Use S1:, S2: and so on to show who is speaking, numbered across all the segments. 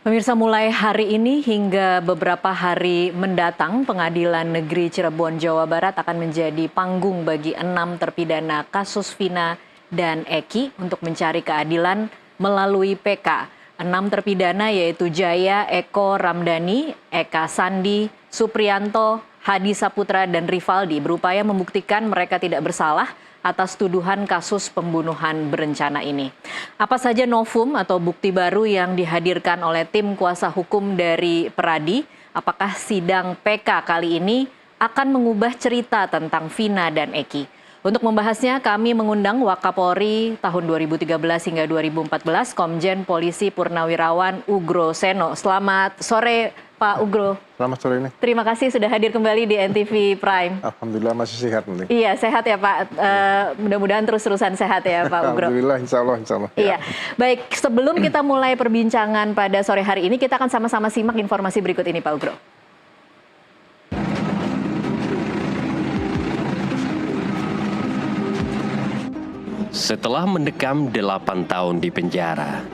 S1: Pemirsa, mulai hari ini hingga beberapa hari mendatang, Pengadilan Negeri Cirebon, Jawa Barat akan menjadi panggung bagi 6 terpidana kasus Vina dan Eki untuk mencari keadilan melalui PK. 6 terpidana yaitu Jaya, Eko Ramdhani, Eka Sandi, Supriyanto, Hadi Saputra, dan Rivaldi berupaya membuktikan mereka tidak bersalah atas tuduhan kasus pembunuhan berencana ini. Apa saja novum atau bukti baru yang dihadirkan oleh tim kuasa hukum dari Peradi? Apakah sidang PK kali ini akan mengubah cerita tentang Vina dan Eki? Untuk membahasnya kami mengundang Wakapolri tahun 2013 hingga 2014, Komjen Polisi Purnawirawan Ugro Seno. Selamat sore Pak Ugro.
S2: Selamat sore ini.
S1: Terima kasih sudah hadir kembali di NTV Prime.
S2: Alhamdulillah masih sehat nih.
S1: Iya, sehat ya Pak. Mudah-mudahan terus-terusan sehat ya Pak Ugro.
S2: Alhamdulillah, insya Allah.
S1: Iya. Baik, sebelum kita mulai perbincangan pada sore hari ini, kita akan sama-sama simak informasi berikut ini Pak Ugro.
S3: Setelah mendekam 8 tahun di penjara,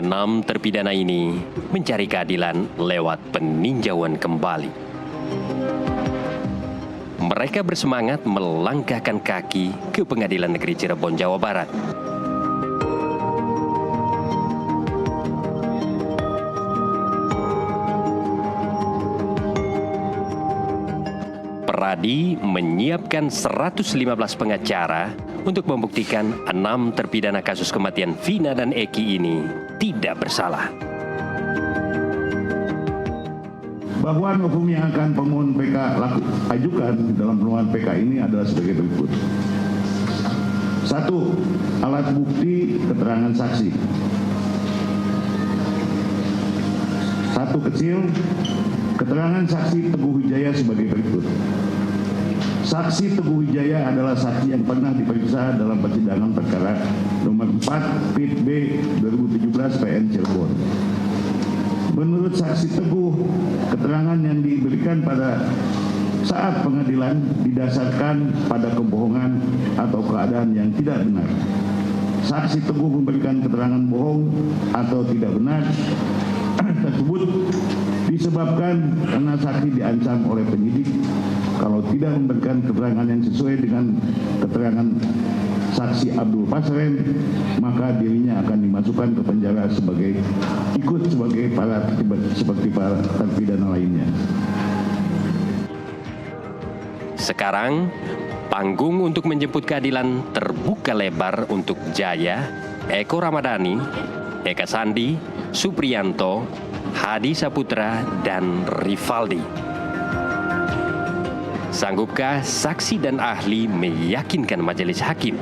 S3: 6 terpidana ini mencari keadilan lewat peninjauan kembali. Mereka bersemangat melangkahkan kaki ke Pengadilan Negeri Cirebon, Jawa Barat. Peradi menyiapkan 115 pengacara untuk membuktikan 6 terpidana kasus kematian Vina dan Eki ini tidak bersalah.
S4: Bahwa novum yang akan pemohon PK ajukan dalam permohonan PK ini adalah sebagai berikut. 1. Alat bukti keterangan saksi. 1 kecil, keterangan saksi Teguh Wijaya sebagai berikut. Saksi Teguh Wijaya adalah saksi yang pernah diperiksa dalam persidangan perkara nomor 4 PIT B 2017 PN Cirebon. Menurut saksi Teguh, keterangan yang diberikan pada saat pengadilan didasarkan pada kebohongan atau keadaan yang tidak benar. Saksi Teguh memberikan keterangan bohong atau tidak benar tersebut disebabkan karena saksi diancam oleh penyidik kalau tidak memberikan keterangan yang sesuai dengan keterangan saksi Abdul Pasren, maka dirinya akan dimasukkan ke penjara sebagai seperti para terpidana lainnya.
S3: Sekarang, panggung untuk menjemput keadilan terbuka lebar untuk Jaya, Eko Ramdhani, Eka Sandi, Supriyanto, Hadi Saputra, dan Rivaldi. Sanggupkah saksi dan ahli meyakinkan majelis hakim?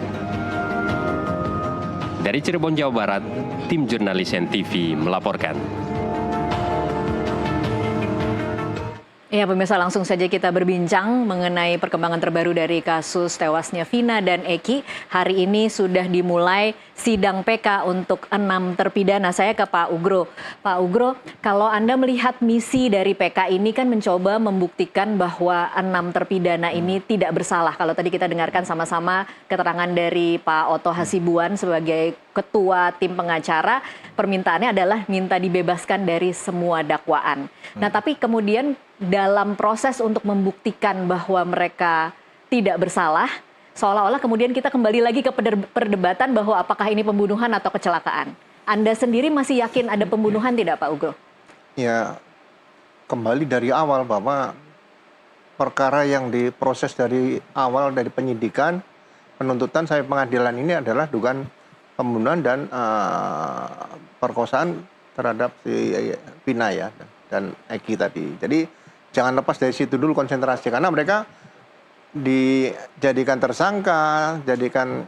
S3: Dari Cirebon, Jawa Barat, tim jurnalis NTV melaporkan.
S1: Ya, pemirsa, langsung saja kita berbincang mengenai perkembangan terbaru dari kasus tewasnya Vina dan Eki. Hari ini sudah dimulai sidang PK untuk 6 terpidana. Saya ke Pak Ugro. Pak Ugro, kalau Anda melihat misi dari PK ini kan mencoba membuktikan bahwa 6 terpidana ini tidak bersalah. Kalau tadi kita dengarkan sama-sama keterangan dari Pak Oto Hasibuan sebagai ketua tim pengacara, permintaannya adalah minta dibebaskan dari semua dakwaan. Nah, tapi kemudian dalam proses untuk membuktikan bahwa mereka tidak bersalah, seolah-olah kemudian kita kembali lagi ke perdebatan bahwa apakah ini pembunuhan atau kecelakaan. Anda sendiri masih yakin ada pembunuhan tidak, Pak Ugro?
S2: Ya, kembali dari awal bahwa perkara yang diproses dari awal dari penyidikan, penuntutan sampai pengadilan ini adalah dugaan pembunuhan dan perkosaan terhadap si Vina ya dan Eki tadi. Jadi jangan lepas dari situ dulu konsentrasi, karena mereka dijadikan tersangka, jadikan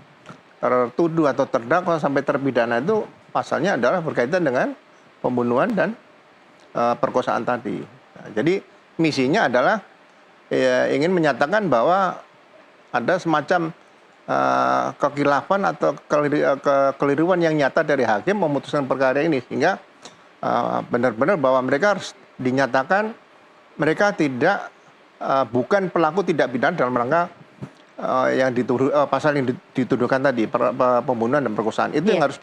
S2: tertuduh atau terdakwa sampai terpidana itu pasalnya adalah berkaitan dengan pembunuhan dan perkosaan tadi. Nah, jadi misinya adalah ingin menyatakan bahwa ada semacam kekilafan atau kekeliruan yang nyata dari hakim memutuskan perkara ini, sehingga benar-benar bahwa mereka harus dinyatakan mereka tidak bukan pelaku tidak pidana dalam rangka yang dituduh pasal yang dituduhkan tadi, pembunuhan dan perkosaan. Itu yang harus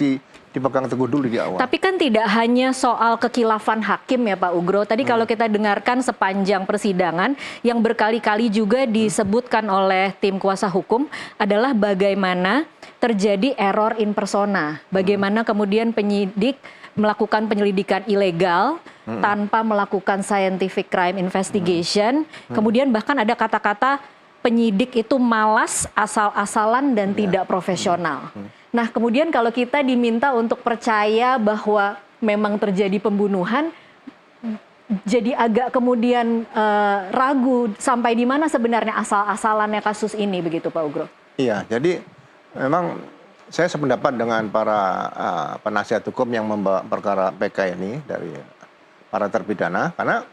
S2: dipegang teguh dulu di awal.
S1: Tapi kan tidak hanya soal kekilafan hakim ya Pak Ugro. Tadi kalau kita dengarkan sepanjang persidangan yang berkali-kali juga disebutkan oleh tim kuasa hukum adalah bagaimana terjadi error in persona. Bagaimana kemudian penyidik melakukan penyelidikan ilegal tanpa melakukan scientific crime investigation. Kemudian bahkan ada kata-kata penyidik itu malas, asal-asalan dan tidak profesional. Nah, kemudian kalau kita diminta untuk percaya bahwa memang terjadi pembunuhan, jadi agak kemudian ragu sampai di mana sebenarnya asal-asalannya kasus ini, begitu Pak Ugro?
S2: Iya, jadi memang saya sependapat dengan para penasihat hukum yang membawa perkara PK ini dari para terpidana, karena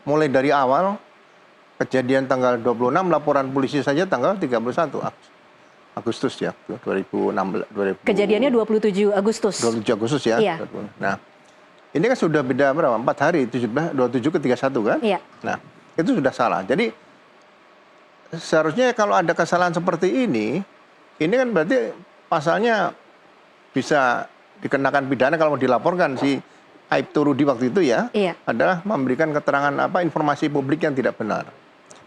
S2: mulai dari awal kejadian tanggal 26, laporan polisi saja tanggal 31 Agustus ya, 2016.
S1: Kejadiannya 27 Agustus.
S2: 27 Agustus ya.
S1: Iya.
S2: Nah, ini kan sudah beda berapa? 4 hari, 27 ke 31 kan?
S1: Iya.
S2: Nah, itu sudah salah. Jadi, seharusnya kalau ada kesalahan seperti ini kan berarti pasalnya bisa dikenakan pidana kalau mau dilaporkan si Aibtu Rudi waktu itu ya.
S1: Iya.
S2: Adalah memberikan keterangan informasi publik yang tidak benar.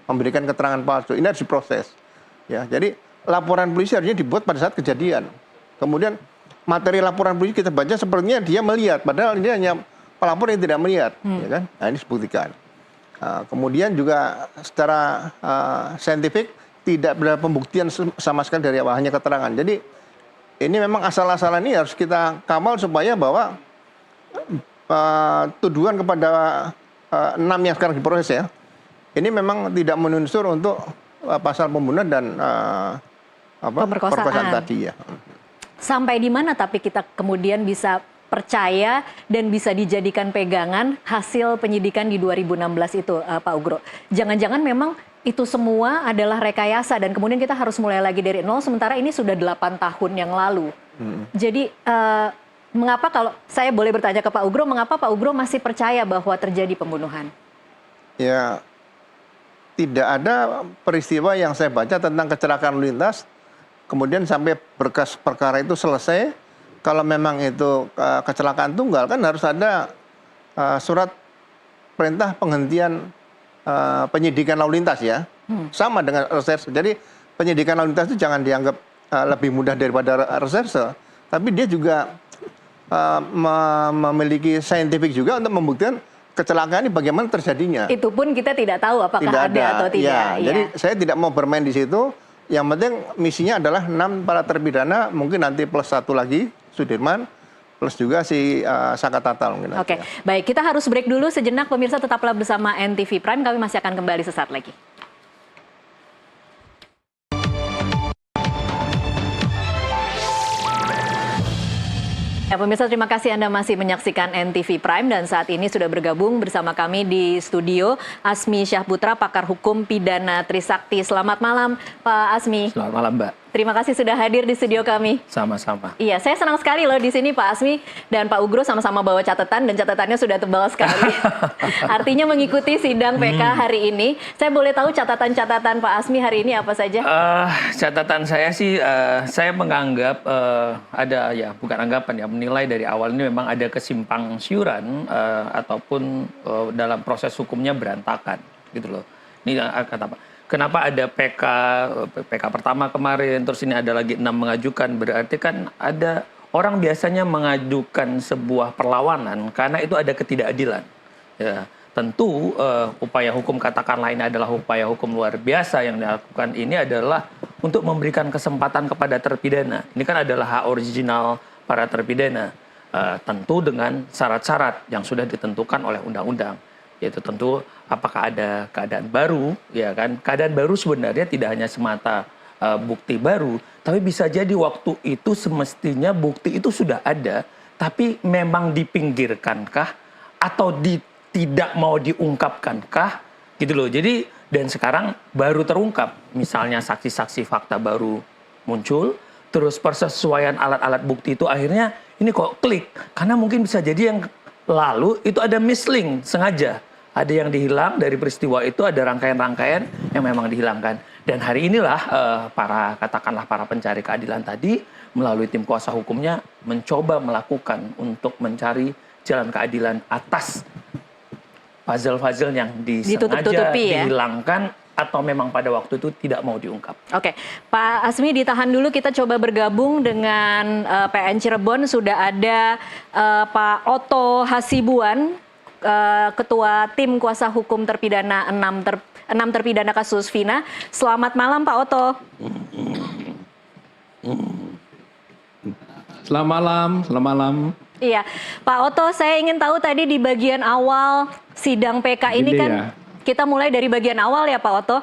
S2: Memberikan keterangan palsu. Ini harus diproses. Ya, jadi laporan polisi harusnya dibuat pada saat kejadian. Kemudian materi laporan polisi kita baca sepertinya dia melihat, padahal ini hanya pelapor yang tidak melihat, ya kan? Nah, ini dibuktikan. Kemudian juga secara saintifik tidak ada pembuktian sama sekali dari awal, hanya keterangan. Jadi ini memang asal-asalan ini harus kita kawal supaya bahwa tuduhan kepada 6 yang sekarang diproses ya, ini memang tidak menunsur untuk pasal pembunuhan dan perkosaan tadi ya.
S1: Sampai di mana tapi kita kemudian bisa percaya dan bisa dijadikan pegangan hasil penyidikan di 2016 itu, Pak Ugro? Jangan-jangan memang itu semua adalah rekayasa dan kemudian kita harus mulai lagi dari nol, sementara ini sudah 8 tahun yang lalu. Jadi mengapa, kalau saya boleh bertanya ke Pak Ugro, mengapa Pak Ugro masih percaya bahwa terjadi pembunuhan?
S2: Ya, tidak ada peristiwa yang saya baca tentang kecelakaan lalu lintas, kemudian sampai berkas perkara itu selesai. Kalau memang itu kecelakaan tunggal, kan harus ada surat perintah penghentian penyidikan lalu lintas ya. Sama dengan reserse. Jadi penyidikan lalu lintas itu jangan dianggap lebih mudah daripada reserse. Tapi dia juga memiliki saintifik juga untuk membuktikan kecelakaan ini bagaimana terjadinya.
S1: Itu pun kita tidak tahu apakah
S2: tidak
S1: ada atau tidak.
S2: Ya,
S1: ya.
S2: Jadi saya tidak mau bermain di situ. Yang penting misinya adalah 6 para terpidana, mungkin nanti plus 1 lagi, Sudirman, plus juga si Saka Tatal.
S1: Oke, baik, kita harus break dulu sejenak. Pemirsa tetaplah bersama NTV Prime, kami masih akan kembali sesaat lagi. Ya, pemirsa, terima kasih Anda masih menyaksikan NTV Prime dan saat ini sudah bergabung bersama kami di studio Asmi Syahputra, pakar hukum pidana Trisakti. Selamat malam Pak Asmi.
S5: Selamat malam Mbak.
S1: Terima kasih sudah hadir di studio kami.
S5: Sama-sama.
S1: Iya, saya senang sekali loh di sini Pak Asmi dan Pak Ugro sama-sama bawa catatan dan catatannya sudah tebal sekali. Artinya mengikuti sidang PK hari ini. Saya boleh tahu catatan-catatan Pak Asmi hari ini apa saja?
S5: Catatan saya sih, saya menganggap ada ya, bukan anggapan ya, menilai dari awal ini memang ada kesimpang siuran ataupun dalam proses hukumnya berantakan, gitu loh. Ini kata apa? Kenapa ada PK pertama kemarin, terus ini ada lagi 6 mengajukan, berarti kan ada orang biasanya mengajukan sebuah perlawanan karena itu ada ketidakadilan. Ya, tentu upaya hukum katakanlah ini adalah upaya hukum luar biasa yang dilakukan ini adalah untuk memberikan kesempatan kepada terpidana. Ini kan adalah hak original para terpidana, tentu dengan syarat-syarat yang sudah ditentukan oleh undang-undang. Yaitu tentu apakah ada keadaan baru, ya kan? Keadaan baru sebenarnya tidak hanya semata bukti baru, tapi bisa jadi waktu itu semestinya bukti itu sudah ada, tapi memang dipinggirkankah atau tidak mau diungkapkankah, gitu loh. Jadi dan sekarang baru terungkap, misalnya saksi-saksi fakta baru muncul, terus persesuaian alat-alat bukti itu akhirnya ini kok klik, karena mungkin bisa jadi yang lalu itu ada mislink sengaja. ada yang dihilang dari peristiwa itu, ada rangkaian-rangkaian yang memang dihilangkan. Dan hari inilah para pencari keadilan tadi melalui tim kuasa hukumnya mencoba melakukan untuk mencari jalan keadilan atas puzzle-puzzle yang disengaja dihilangkan atau memang pada waktu itu tidak mau diungkap.
S1: Oke, Pak Asmi ditahan dulu, kita coba bergabung dengan PN Cirebon. Sudah ada Pak Oto Hasibuan, Ketua Tim Kuasa Hukum terpidana 6 terpidana kasus Vina. Selamat malam Pak Oto.
S6: Selamat malam.
S1: Iya, Pak Oto, saya ingin tahu tadi di bagian awal sidang PK ini kan kita mulai dari bagian awal ya Pak Oto.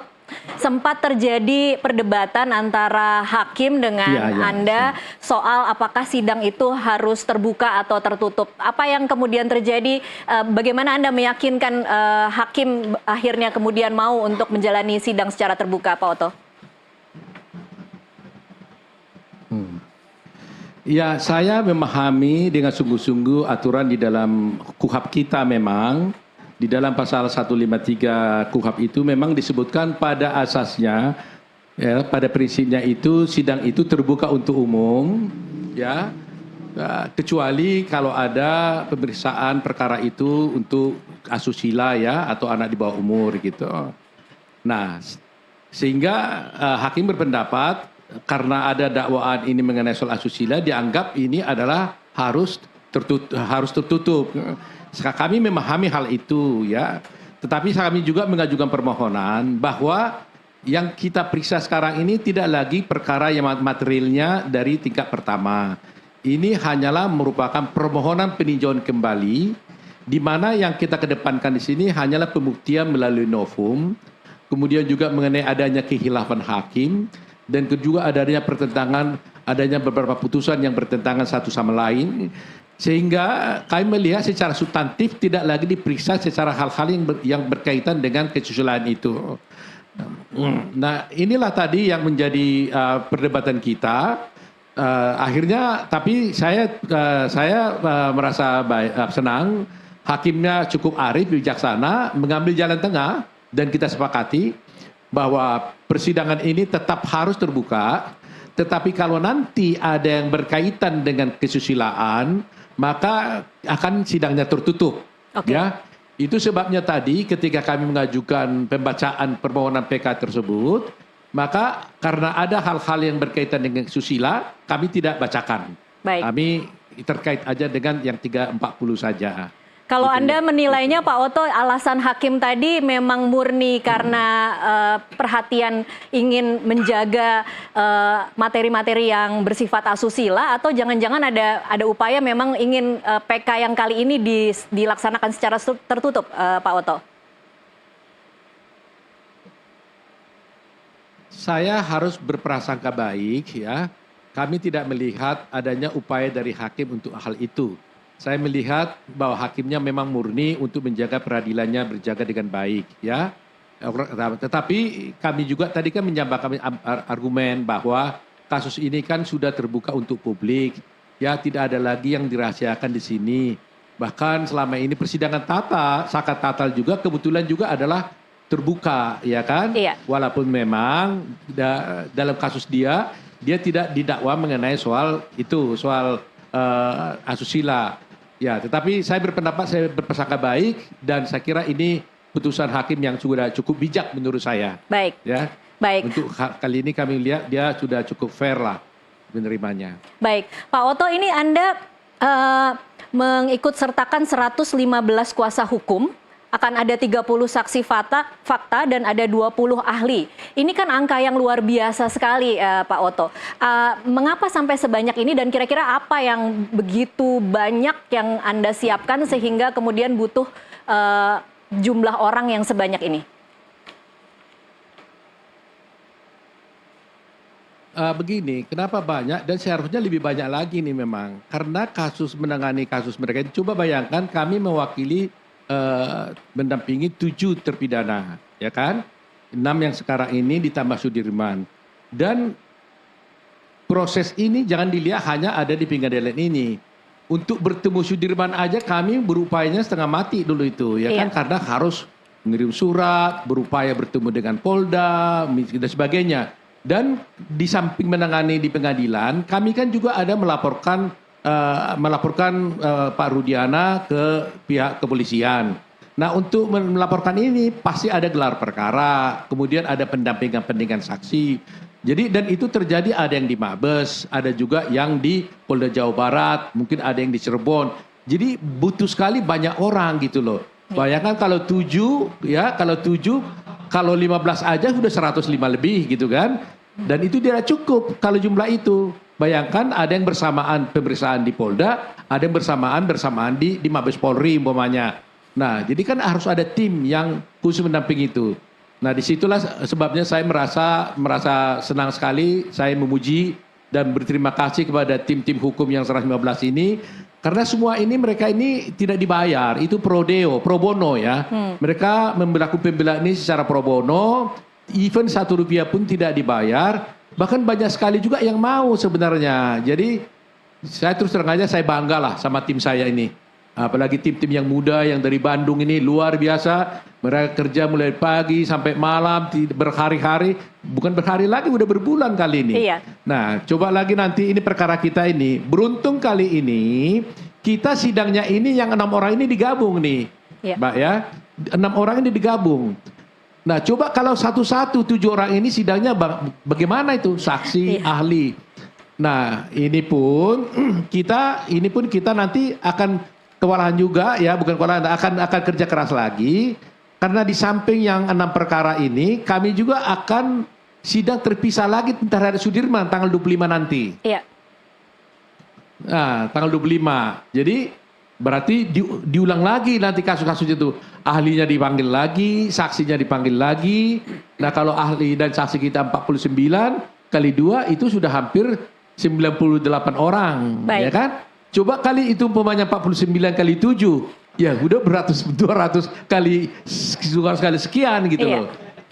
S1: Sempat terjadi perdebatan antara hakim dengan Anda soal apakah sidang itu harus terbuka atau tertutup. Apa yang kemudian terjadi? Bagaimana Anda meyakinkan hakim akhirnya kemudian mau untuk menjalani sidang secara terbuka, Pak Oto?
S6: Ya, saya memahami dengan sungguh-sungguh aturan di dalam KUHP kita memang. Di dalam pasal 153 KUHP itu memang disebutkan pada asasnya, ya, pada prinsipnya itu sidang itu terbuka untuk umum, ya, kecuali kalau ada pemeriksaan perkara itu untuk asusila ya atau anak di bawah umur gitu. Nah, sehingga hakim berpendapat karena ada dakwaan ini mengenai soal asusila dianggap ini adalah harus tertutup. Kami memahami hal itu ya, tetapi kami juga mengajukan permohonan bahwa yang kita periksa sekarang ini tidak lagi perkara yang materialnya dari tingkat pertama. Ini hanyalah merupakan permohonan peninjauan kembali, di mana yang kita kedepankan di sini hanyalah pembuktian melalui novum, kemudian juga mengenai adanya kehilafan hakim, dan juga adanya adanya beberapa putusan yang bertentangan satu sama lain. Sehingga kami melihat secara substantif tidak lagi diperiksa secara hal-hal yang berkaitan dengan kesusilaan itu. Nah, inilah tadi yang menjadi perdebatan kita. Akhirnya, tapi saya merasa senang. Hakimnya cukup arif, bijaksana, mengambil jalan tengah, dan kita sepakati bahwa persidangan ini tetap harus terbuka. Tetapi kalau nanti ada yang berkaitan dengan kesusilaan, maka akan sidangnya tertutup. Ya, itu sebabnya tadi ketika kami mengajukan pembacaan permohonan PK tersebut, maka karena ada hal-hal yang berkaitan dengan susila, kami tidak bacakan.
S1: Baik.
S6: Kami terkait aja dengan yang 340 saja.
S1: Kalau Anda menilainya Pak Oto, alasan hakim tadi memang murni karena perhatian ingin menjaga materi-materi yang bersifat asusila, atau jangan-jangan ada upaya memang ingin PK yang kali ini dilaksanakan secara tertutup, Pak Oto?
S6: Saya harus berprasangka baik ya. Kami tidak melihat adanya upaya dari hakim untuk hal itu. Saya melihat bahwa hakimnya memang murni untuk menjaga peradilannya berjaga dengan baik, ya. Tetapi kami juga tadi kan menyampaikan argumen bahwa kasus ini kan sudah terbuka untuk publik, ya, tidak ada lagi yang dirahasiakan di sini. Bahkan selama ini persidangan sakat tatal juga kebetulan juga adalah terbuka, ya kan?
S1: Iya.
S6: Walaupun memang dalam kasus dia tidak didakwa mengenai soal asusila. Ya, tetapi saya berpendapat, saya berprasangka baik, dan saya kira ini putusan hakim yang sudah cukup bijak menurut saya.
S1: Baik.
S6: Ya.
S1: Baik.
S6: Untuk kali ini kami lihat dia sudah cukup fair lah menerimanya.
S1: Baik, Pak Oto, ini Anda mengikut sertakan 115 kuasa hukum. Akan ada 30 saksi fakta dan ada 20 ahli. Ini kan angka yang luar biasa sekali, Pak Oto. Mengapa sampai sebanyak ini, dan kira-kira apa yang begitu banyak yang Anda siapkan sehingga kemudian butuh jumlah orang yang sebanyak ini?
S6: Begini, kenapa banyak dan seharusnya lebih banyak lagi nih memang. Karena menangani kasus mereka itu, coba bayangkan kami mewakili mendampingi 7 terpidana, ya kan? 6 yang sekarang ini ditambah Sudirman. Dan proses ini jangan dilihat hanya ada di pengadilan ini. untuk bertemu Sudirman aja kami berupayanya setengah mati dulu itu, ya kan, karena harus mengirim surat, berupaya bertemu dengan Polda dan sebagainya. Dan di samping menangani di pengadilan, kami kan juga ada melaporkan Pak Rudiana ke pihak kepolisian. Nah, untuk melaporkan ini pasti ada gelar perkara, kemudian ada pendampingan saksi. Jadi dan itu terjadi, ada yang di Mabes, ada juga yang di Polda Jawa Barat, mungkin ada yang di Cirebon. Jadi butuh sekali banyak orang gitu loh. Bayangkan kalau 7, kalau 15 aja sudah 105 lebih gitu kan. Dan itu tidak cukup kalau jumlah itu. Bayangkan ada yang bersamaan pemeriksaan di Polda, ada yang bersamaan di Mabes Polri umpamanya. Nah, jadi kan harus ada tim yang khusus mendampingi itu. Nah, disitulah sebabnya saya merasa senang sekali, saya memuji dan berterima kasih kepada tim-tim hukum yang 115 ini, karena semua ini mereka ini tidak dibayar, itu pro bono ya. Mereka melakukan pembelaan ini secara pro bono, even Rp1 pun tidak dibayar, bahkan banyak sekali juga yang mau sebenarnya. Jadi saya terus terang aja, saya bangga lah sama tim saya ini. Apalagi tim-tim yang muda yang dari Bandung ini luar biasa. Mereka kerja mulai pagi sampai malam berhari-hari, bukan berhari lagi, udah berbulan kali ini.
S1: Iya.
S6: Nah, coba lagi nanti ini perkara kita ini. Beruntung kali ini kita sidangnya ini yang 6 orang ini digabung nih, Mbak ya. 6 orang ini digabung. Nah, coba kalau satu-satu 7 orang ini sidangnya bagaimana itu, saksi, ahli. Nah, ini pun kita nanti akan kewalahan juga ya, bukan kewalahan, akan kerja keras lagi, karena di samping yang 6 perkara ini kami juga akan sidang terpisah lagi terhadap Sudirman tanggal 25 nanti.
S1: Iya.
S6: Nah, tanggal 25. Jadi berarti diulang lagi nanti kasus-kasus itu. Ahlinya dipanggil lagi, saksinya dipanggil lagi. Nah, kalau ahli dan saksi kita 49 kali 2 itu sudah hampir 98 orang.
S1: Baik.
S6: Ya kan? Coba kali itu umpamanya 49 kali 7, ya udah 200 kali sekian gitu loh.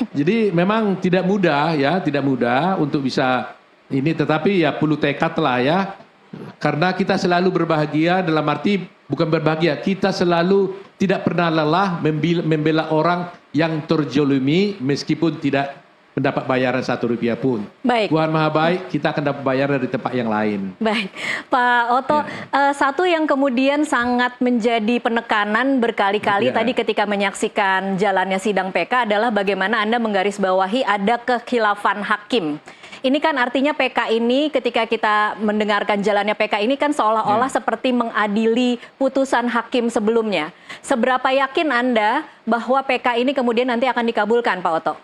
S6: Jadi memang tidak mudah untuk bisa ini, tetapi ya perlu tekad lah ya. Karena kita selalu berbahagia, dalam arti bukan berbahagia, kita selalu tidak pernah lelah membela orang yang terjolimi meskipun tidak mendapat bayaran Rp1 pun.
S1: Baik.
S6: Tuhan Maha Baik, kita akan dapat bayaran dari tempat yang lain.
S1: Baik, Pak Oto, satu yang kemudian sangat menjadi penekanan berkali-kali tadi ketika menyaksikan jalannya sidang PK adalah bagaimana Anda menggarisbawahi ada kekhilafan hakim. Ini kan artinya PK ini, ketika kita mendengarkan jalannya PK ini kan seolah-olah seperti mengadili putusan hakim sebelumnya. Seberapa yakin Anda bahwa PK ini kemudian nanti akan dikabulkan, Pak Oto?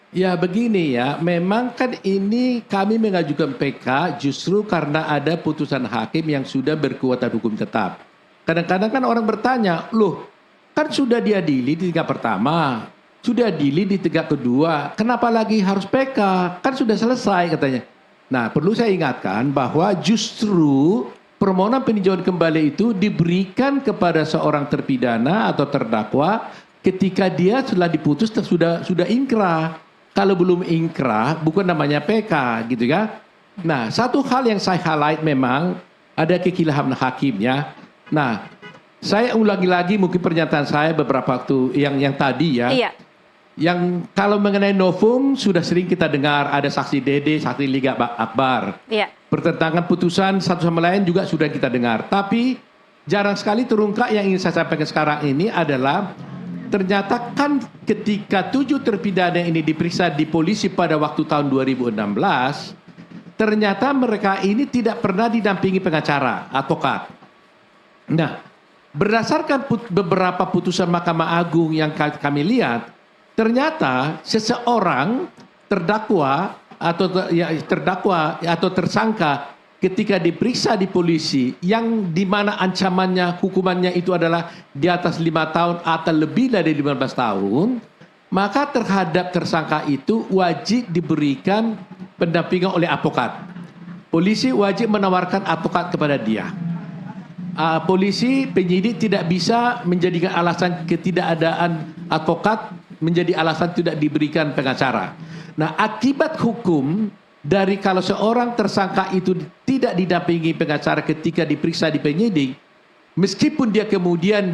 S6: Ya begini ya, memang kan ini kami mengajukan PK justru karena ada putusan hakim yang sudah berkekuatan hukum tetap. Kadang-kadang kan orang bertanya, loh kan sudah diadili di tingkat pertama, sudah diadili di tingkat kedua, kenapa lagi harus PK? Kan sudah selesai katanya. Nah, perlu saya ingatkan bahwa justru permohonan peninjauan kembali itu diberikan kepada seorang terpidana atau terdakwa ketika dia setelah diputus sudah ingkrah. Kalau belum ingkrah, bukan namanya PK, gitu ya. Nah, satu hal yang saya highlight memang ada kekhilafan hakim ya. Nah, saya ulangi lagi mungkin pernyataan saya beberapa waktu yang tadi ya.
S1: Iya.
S6: Yang kalau mengenai novum sudah sering kita dengar, ada saksi Dede, saksi Liga Akbar.
S1: Iya.
S6: Pertentangan putusan satu sama lain juga sudah kita dengar. Tapi jarang sekali terungkap. Yang ingin saya sampaikan sekarang ini adalah ternyata kan ketika 7 terpidana ini diperiksa di polisi pada waktu tahun 2016, ternyata mereka ini tidak pernah didampingi pengacara, advokat. Nah, berdasarkan beberapa putusan Mahkamah Agung yang kami lihat, ternyata seseorang terdakwa atau tersangka ketika diperiksa di polisi yang di mana ancamannya, hukumannya itu adalah di atas 5 tahun atau lebih dari 15 tahun, maka terhadap tersangka itu wajib diberikan pendampingan oleh advokat. Polisi wajib menawarkan advokat kepada dia. Polisi, penyidik tidak bisa menjadikan alasan ketidakadaan advokat menjadi alasan tidak diberikan pengacara. Nah, akibat hukum dari kalau seorang tersangka itu tidak didampingi pengacara ketika diperiksa di penyidik, meskipun dia kemudian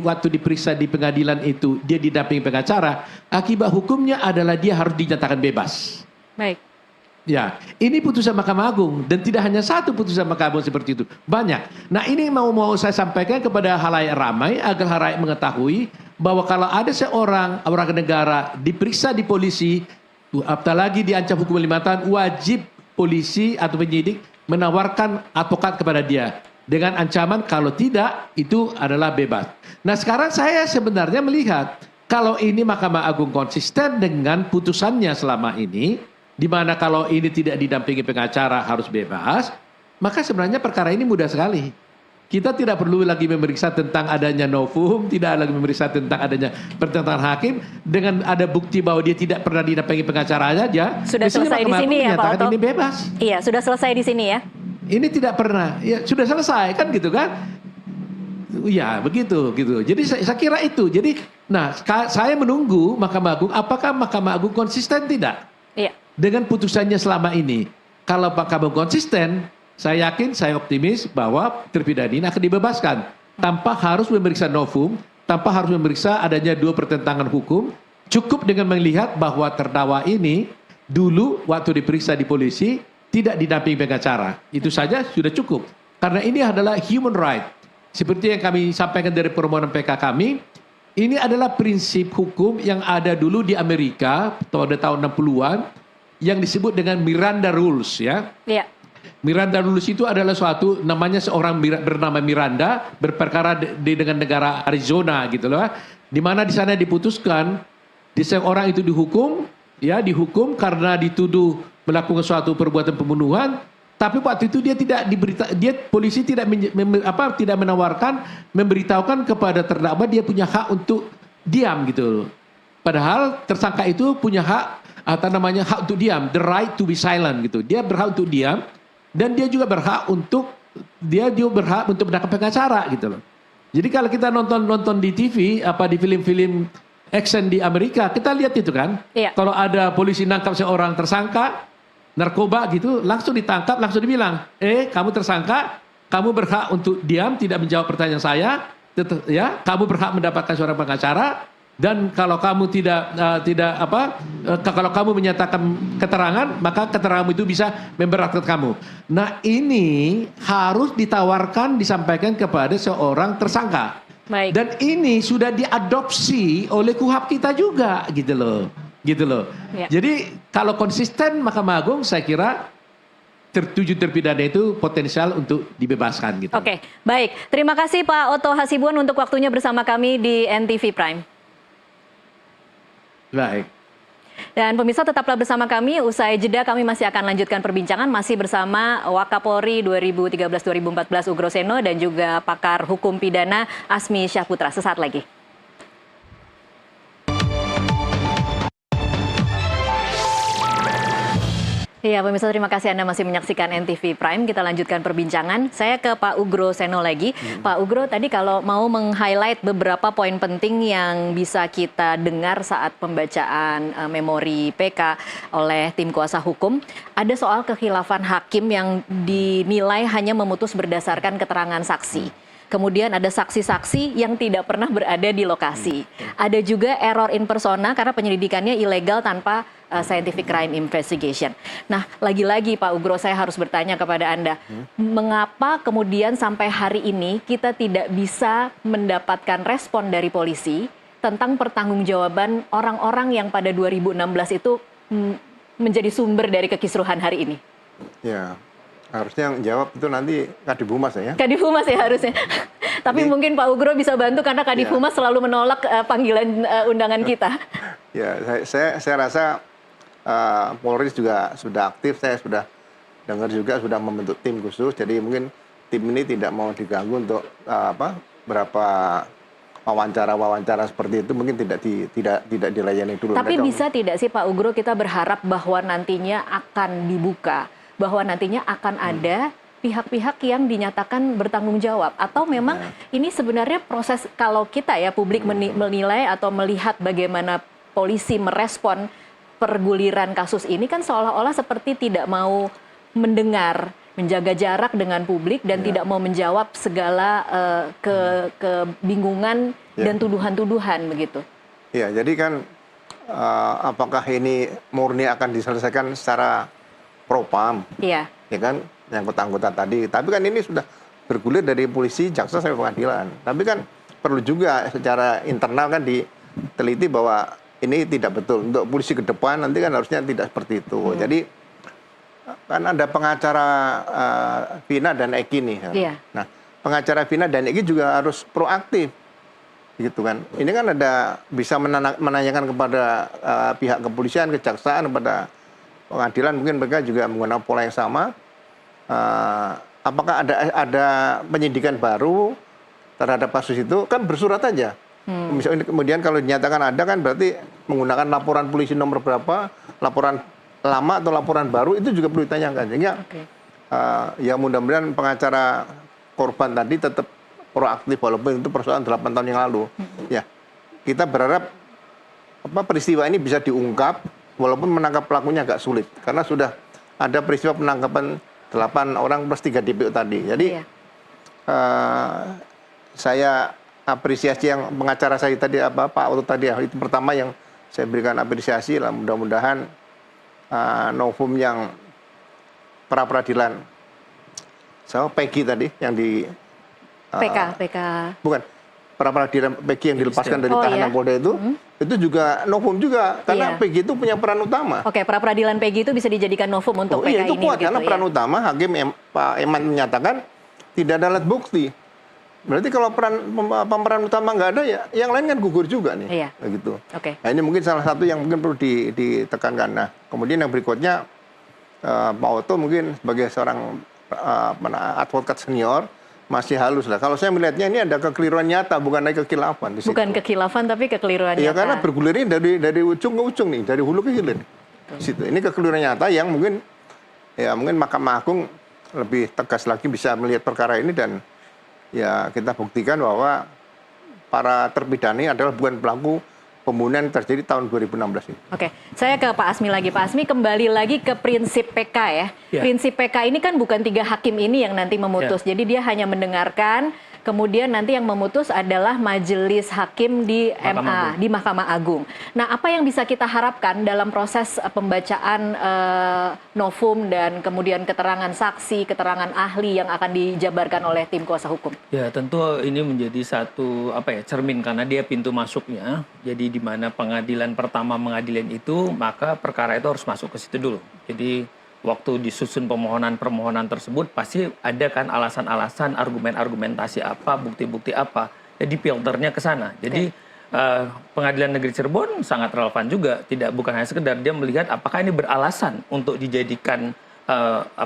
S6: waktu diperiksa di pengadilan itu dia didampingi pengacara, akibat hukumnya adalah dia harus dinyatakan bebas.
S1: Baik.
S6: Ya, ini putusan Mahkamah Agung dan tidak hanya satu putusan Mahkamah Agung seperti itu, banyak. Nah, ini mau saya sampaikan kepada halayak ramai agar halayak mengetahui bahwa kalau ada seorang warga negara diperiksa di polisi, apalagi diancam hukuman 5 tahun, wajib polisi atau penyidik menawarkan advokat kepada dia dengan ancaman kalau tidak itu adalah bebas. Nah, sekarang saya sebenarnya melihat kalau ini Mahkamah Agung konsisten dengan putusannya selama ini, di mana kalau ini tidak didampingi pengacara harus bebas, maka sebenarnya perkara ini mudah sekali. Kita tidak perlu lagi memeriksa tentang adanya novum, tidak lagi memeriksa tentang adanya pertentangan hakim, dengan ada bukti bahwa dia tidak pernah didampingi pengacara saja.
S1: Sudah selesai di sini ya Pak Oto?
S6: Ini bebas.
S1: Iya, sudah selesai di sini ya.
S6: Ini tidak pernah, ya sudah selesai kan gitu kan? Ya begitu gitu. Jadi saya kira itu. Jadi, nah saya menunggu Mahkamah Agung, apakah Mahkamah Agung konsisten tidak?
S1: Iya.
S6: Dengan putusannya selama ini. Kalau Mahkamah Agung konsisten, saya yakin, saya optimis bahwa terpidana ini akan dibebaskan tanpa harus memeriksa novum, tanpa harus memeriksa adanya 2 pertentangan hukum. Cukup dengan melihat bahwa terdakwa ini dulu waktu diperiksa di polisi tidak didampingi pengacara. Itu saja sudah cukup. Karena ini adalah human right. Seperti yang kami sampaikan dari permohonan PK kami, ini adalah prinsip hukum yang ada dulu di Amerika pada tahun 60-an yang disebut dengan Miranda Rules ya.
S1: Iya.
S6: Miranda Rules itu adalah suatu, namanya seorang bernama Miranda berperkara dengan negara Arizona gitu loh. Di mana di sana diputuskan seorang itu dihukum karena dituduh melakukan suatu perbuatan pembunuhan, tapi waktu itu dia tidak polisi tidak memberitahukan kepada terdakwa dia punya hak untuk diam gitu. Padahal tersangka itu punya hak atau namanya hak untuk diam, the right to be silent gitu. Dia berhak untuk diam dan dia juga berhak untuk mendapat pengacara gitu loh. Jadi kalau kita nonton di TV di film-film action di Amerika, kita lihat itu kan.
S1: Iya.
S6: Kalau ada polisi nangkap seorang tersangka narkoba gitu, langsung ditangkap, langsung dibilang, kamu tersangka, kamu berhak untuk diam, tidak menjawab pertanyaan saya, kamu berhak mendapatkan seorang pengacara. Dan kalau kamu kalau kamu menyatakan keterangan, maka keteranganmu itu bisa memberatkan kamu. Nah, ini harus disampaikan kepada seorang tersangka.
S1: Baik.
S6: Dan ini sudah diadopsi oleh KUHP kita juga, gitu loh.
S1: Ya.
S6: Jadi kalau konsisten Mahkamah Agung, saya kira tertuju terpidana itu potensial untuk dibebaskan, gitu.
S1: Oke, baik. Terima kasih Pak Oto Hasibuan untuk waktunya bersama kami di NTV Prime.
S6: Baik.
S1: Dan pemirsa tetaplah bersama kami, usai jeda kami masih akan lanjutkan perbincangan masih bersama Wakapolri 2013-2014 Ugro Seno dan juga pakar hukum pidana Asmi Syahputra. Sesaat lagi. Iya pemirsa, terima kasih Anda masih menyaksikan NTV Prime. Kita lanjutkan perbincangan. Saya ke Pak Ugro Seno lagi. Pak Ugro, tadi kalau mau meng-highlight beberapa poin penting yang bisa kita dengar saat pembacaan memori PK oleh tim kuasa hukum, ada soal kekhilafan hakim yang dinilai hanya memutus berdasarkan keterangan saksi. Kemudian ada saksi-saksi yang tidak pernah berada di lokasi. Ada juga error in persona karena penyelidikannya ilegal tanpa scientific crime investigation. Nah, lagi-lagi Pak Ugro, saya harus bertanya kepada Anda, mengapa kemudian sampai hari ini kita tidak bisa mendapatkan respon dari polisi tentang pertanggungjawaban orang-orang yang pada 2016 itu menjadi sumber dari kekisruhan hari ini?
S2: Ya, harusnya yang jawab itu nanti Kadif Humas ya.
S1: Kadif Humas ya harusnya. Tapi mungkin Pak Ugro bisa bantu karena Kadif Humas selalu menolak panggilan undangan kita.
S2: Ya, saya rasa Polri juga sudah aktif, saya sudah dengar juga sudah membentuk tim khusus. Jadi mungkin tim ini tidak mau diganggu untuk berapa wawancara seperti itu mungkin tidak dilayani dulu.
S1: Tapi bisa tidak sih Pak Ugro kita berharap bahwa nantinya akan dibuka, bahwa nantinya akan ada pihak-pihak yang dinyatakan bertanggung jawab, atau memang ini sebenarnya proses kalau kita ya publik menilai atau melihat bagaimana polisi merespon perguliran kasus ini kan seolah-olah seperti tidak mau mendengar, menjaga jarak dengan publik dan tidak mau menjawab segala kebingungan dan tuduhan-tuduhan begitu.
S2: Ya, jadi kan apakah ini murni akan diselesaikan secara propam,
S1: Iya.
S2: ya kan, yang anggota tadi. Tapi kan ini sudah bergulir dari polisi, jaksa sampai pengadilan. Tapi kan perlu juga secara internal kan diteliti bahwa ini tidak betul. Untuk polisi ke depan nanti kan harusnya tidak seperti itu. Jadi kan ada pengacara Vina dan Eki nih.
S1: Iya.
S2: Nah, pengacara Vina dan Eki juga harus proaktif, gitu kan. Ini kan ada bisa menanyakan kepada pihak kepolisian, kejaksaan, kepada pengadilan, mungkin mereka juga menggunakan pola yang sama. Apakah ada penyidikan baru terhadap kasus itu, kan bersurat aja. Misalnya kemudian kalau dinyatakan ada kan berarti menggunakan laporan polisi nomor berapa, laporan lama atau laporan baru, itu juga perlu ditanyakan. Sehingga ya mudah-mudahan pengacara korban tadi tetap proaktif walaupun itu persoalan 8 tahun yang lalu. Ya, kita berharap peristiwa ini bisa diungkap walaupun menangkap pelakunya agak sulit karena sudah ada peristiwa penangkapan 8 orang plus 3 DPO tadi. Jadi saya apresiasi yang pengacara saya tadi Pak Oto tadi itu pertama yang saya berikan apresiasi lah, mudah-mudahan novum yang pra peradilan Peggy tadi yang di
S1: PK
S2: bukan pra peradilan Peggy yang dilepaskan dari tahanan Polda itu juga novum juga karena Peggy itu punya peran utama.
S1: Oke, pra peradilan Peggy itu bisa dijadikan novum untuk PK
S2: iya, itu
S1: ini.
S2: kuat karena peran utama hakim Pak Eman menyatakan tidak ada alat bukti. Berarti kalau pemeran utama nggak ada ya yang lain kan gugur juga nih.
S1: Iya.
S2: Gitu.
S1: Oke.
S2: Nah, ini mungkin salah satu yang mungkin perlu ditekankan. Nah, kemudian yang berikutnya Pak Oto mungkin sebagai seorang advokat senior masih halus lah. Kalau saya melihatnya ini ada kekeliruan nyata, bukan lagi kekhilafan di situ.
S1: Bukan kekhilafan tapi kekeliruan
S2: Iya,
S1: nyata.
S2: karena bergulirnya dari ujung ke ujung nih, dari hulu ke hilir. Di situ. Ini kekeliruan nyata yang mungkin Mahkamah Agung lebih tegas lagi bisa melihat perkara ini dan ya kita buktikan bahwa para terpidana ini adalah bukan pelaku pembunuhan yang terjadi tahun 2016 ini.
S1: Oke, saya ke Pak Asmi lagi. Pak Asmi kembali lagi ke prinsip PK ya. Prinsip PK ini kan bukan 3 hakim ini yang nanti memutus. Jadi dia hanya mendengarkan, kemudian nanti yang memutus adalah majelis hakim di MA, di Mahkamah Agung. Nah, apa yang bisa kita harapkan dalam proses pembacaan novum dan kemudian keterangan saksi, keterangan ahli yang akan dijabarkan oleh tim kuasa hukum?
S5: Ya, tentu ini menjadi satu cermin karena dia pintu masuknya. Jadi di mana pengadilan pertama mengadilin itu, maka perkara itu harus masuk ke situ dulu. Jadi waktu disusun permohonan tersebut pasti ada kan alasan-alasan, argumentasi apa, bukti-bukti apa. Jadi filternya ke sana. Jadi Pengadilan Negeri Cirebon sangat relevan juga. Bukan hanya sekedar dia melihat apakah ini beralasan untuk dijadikan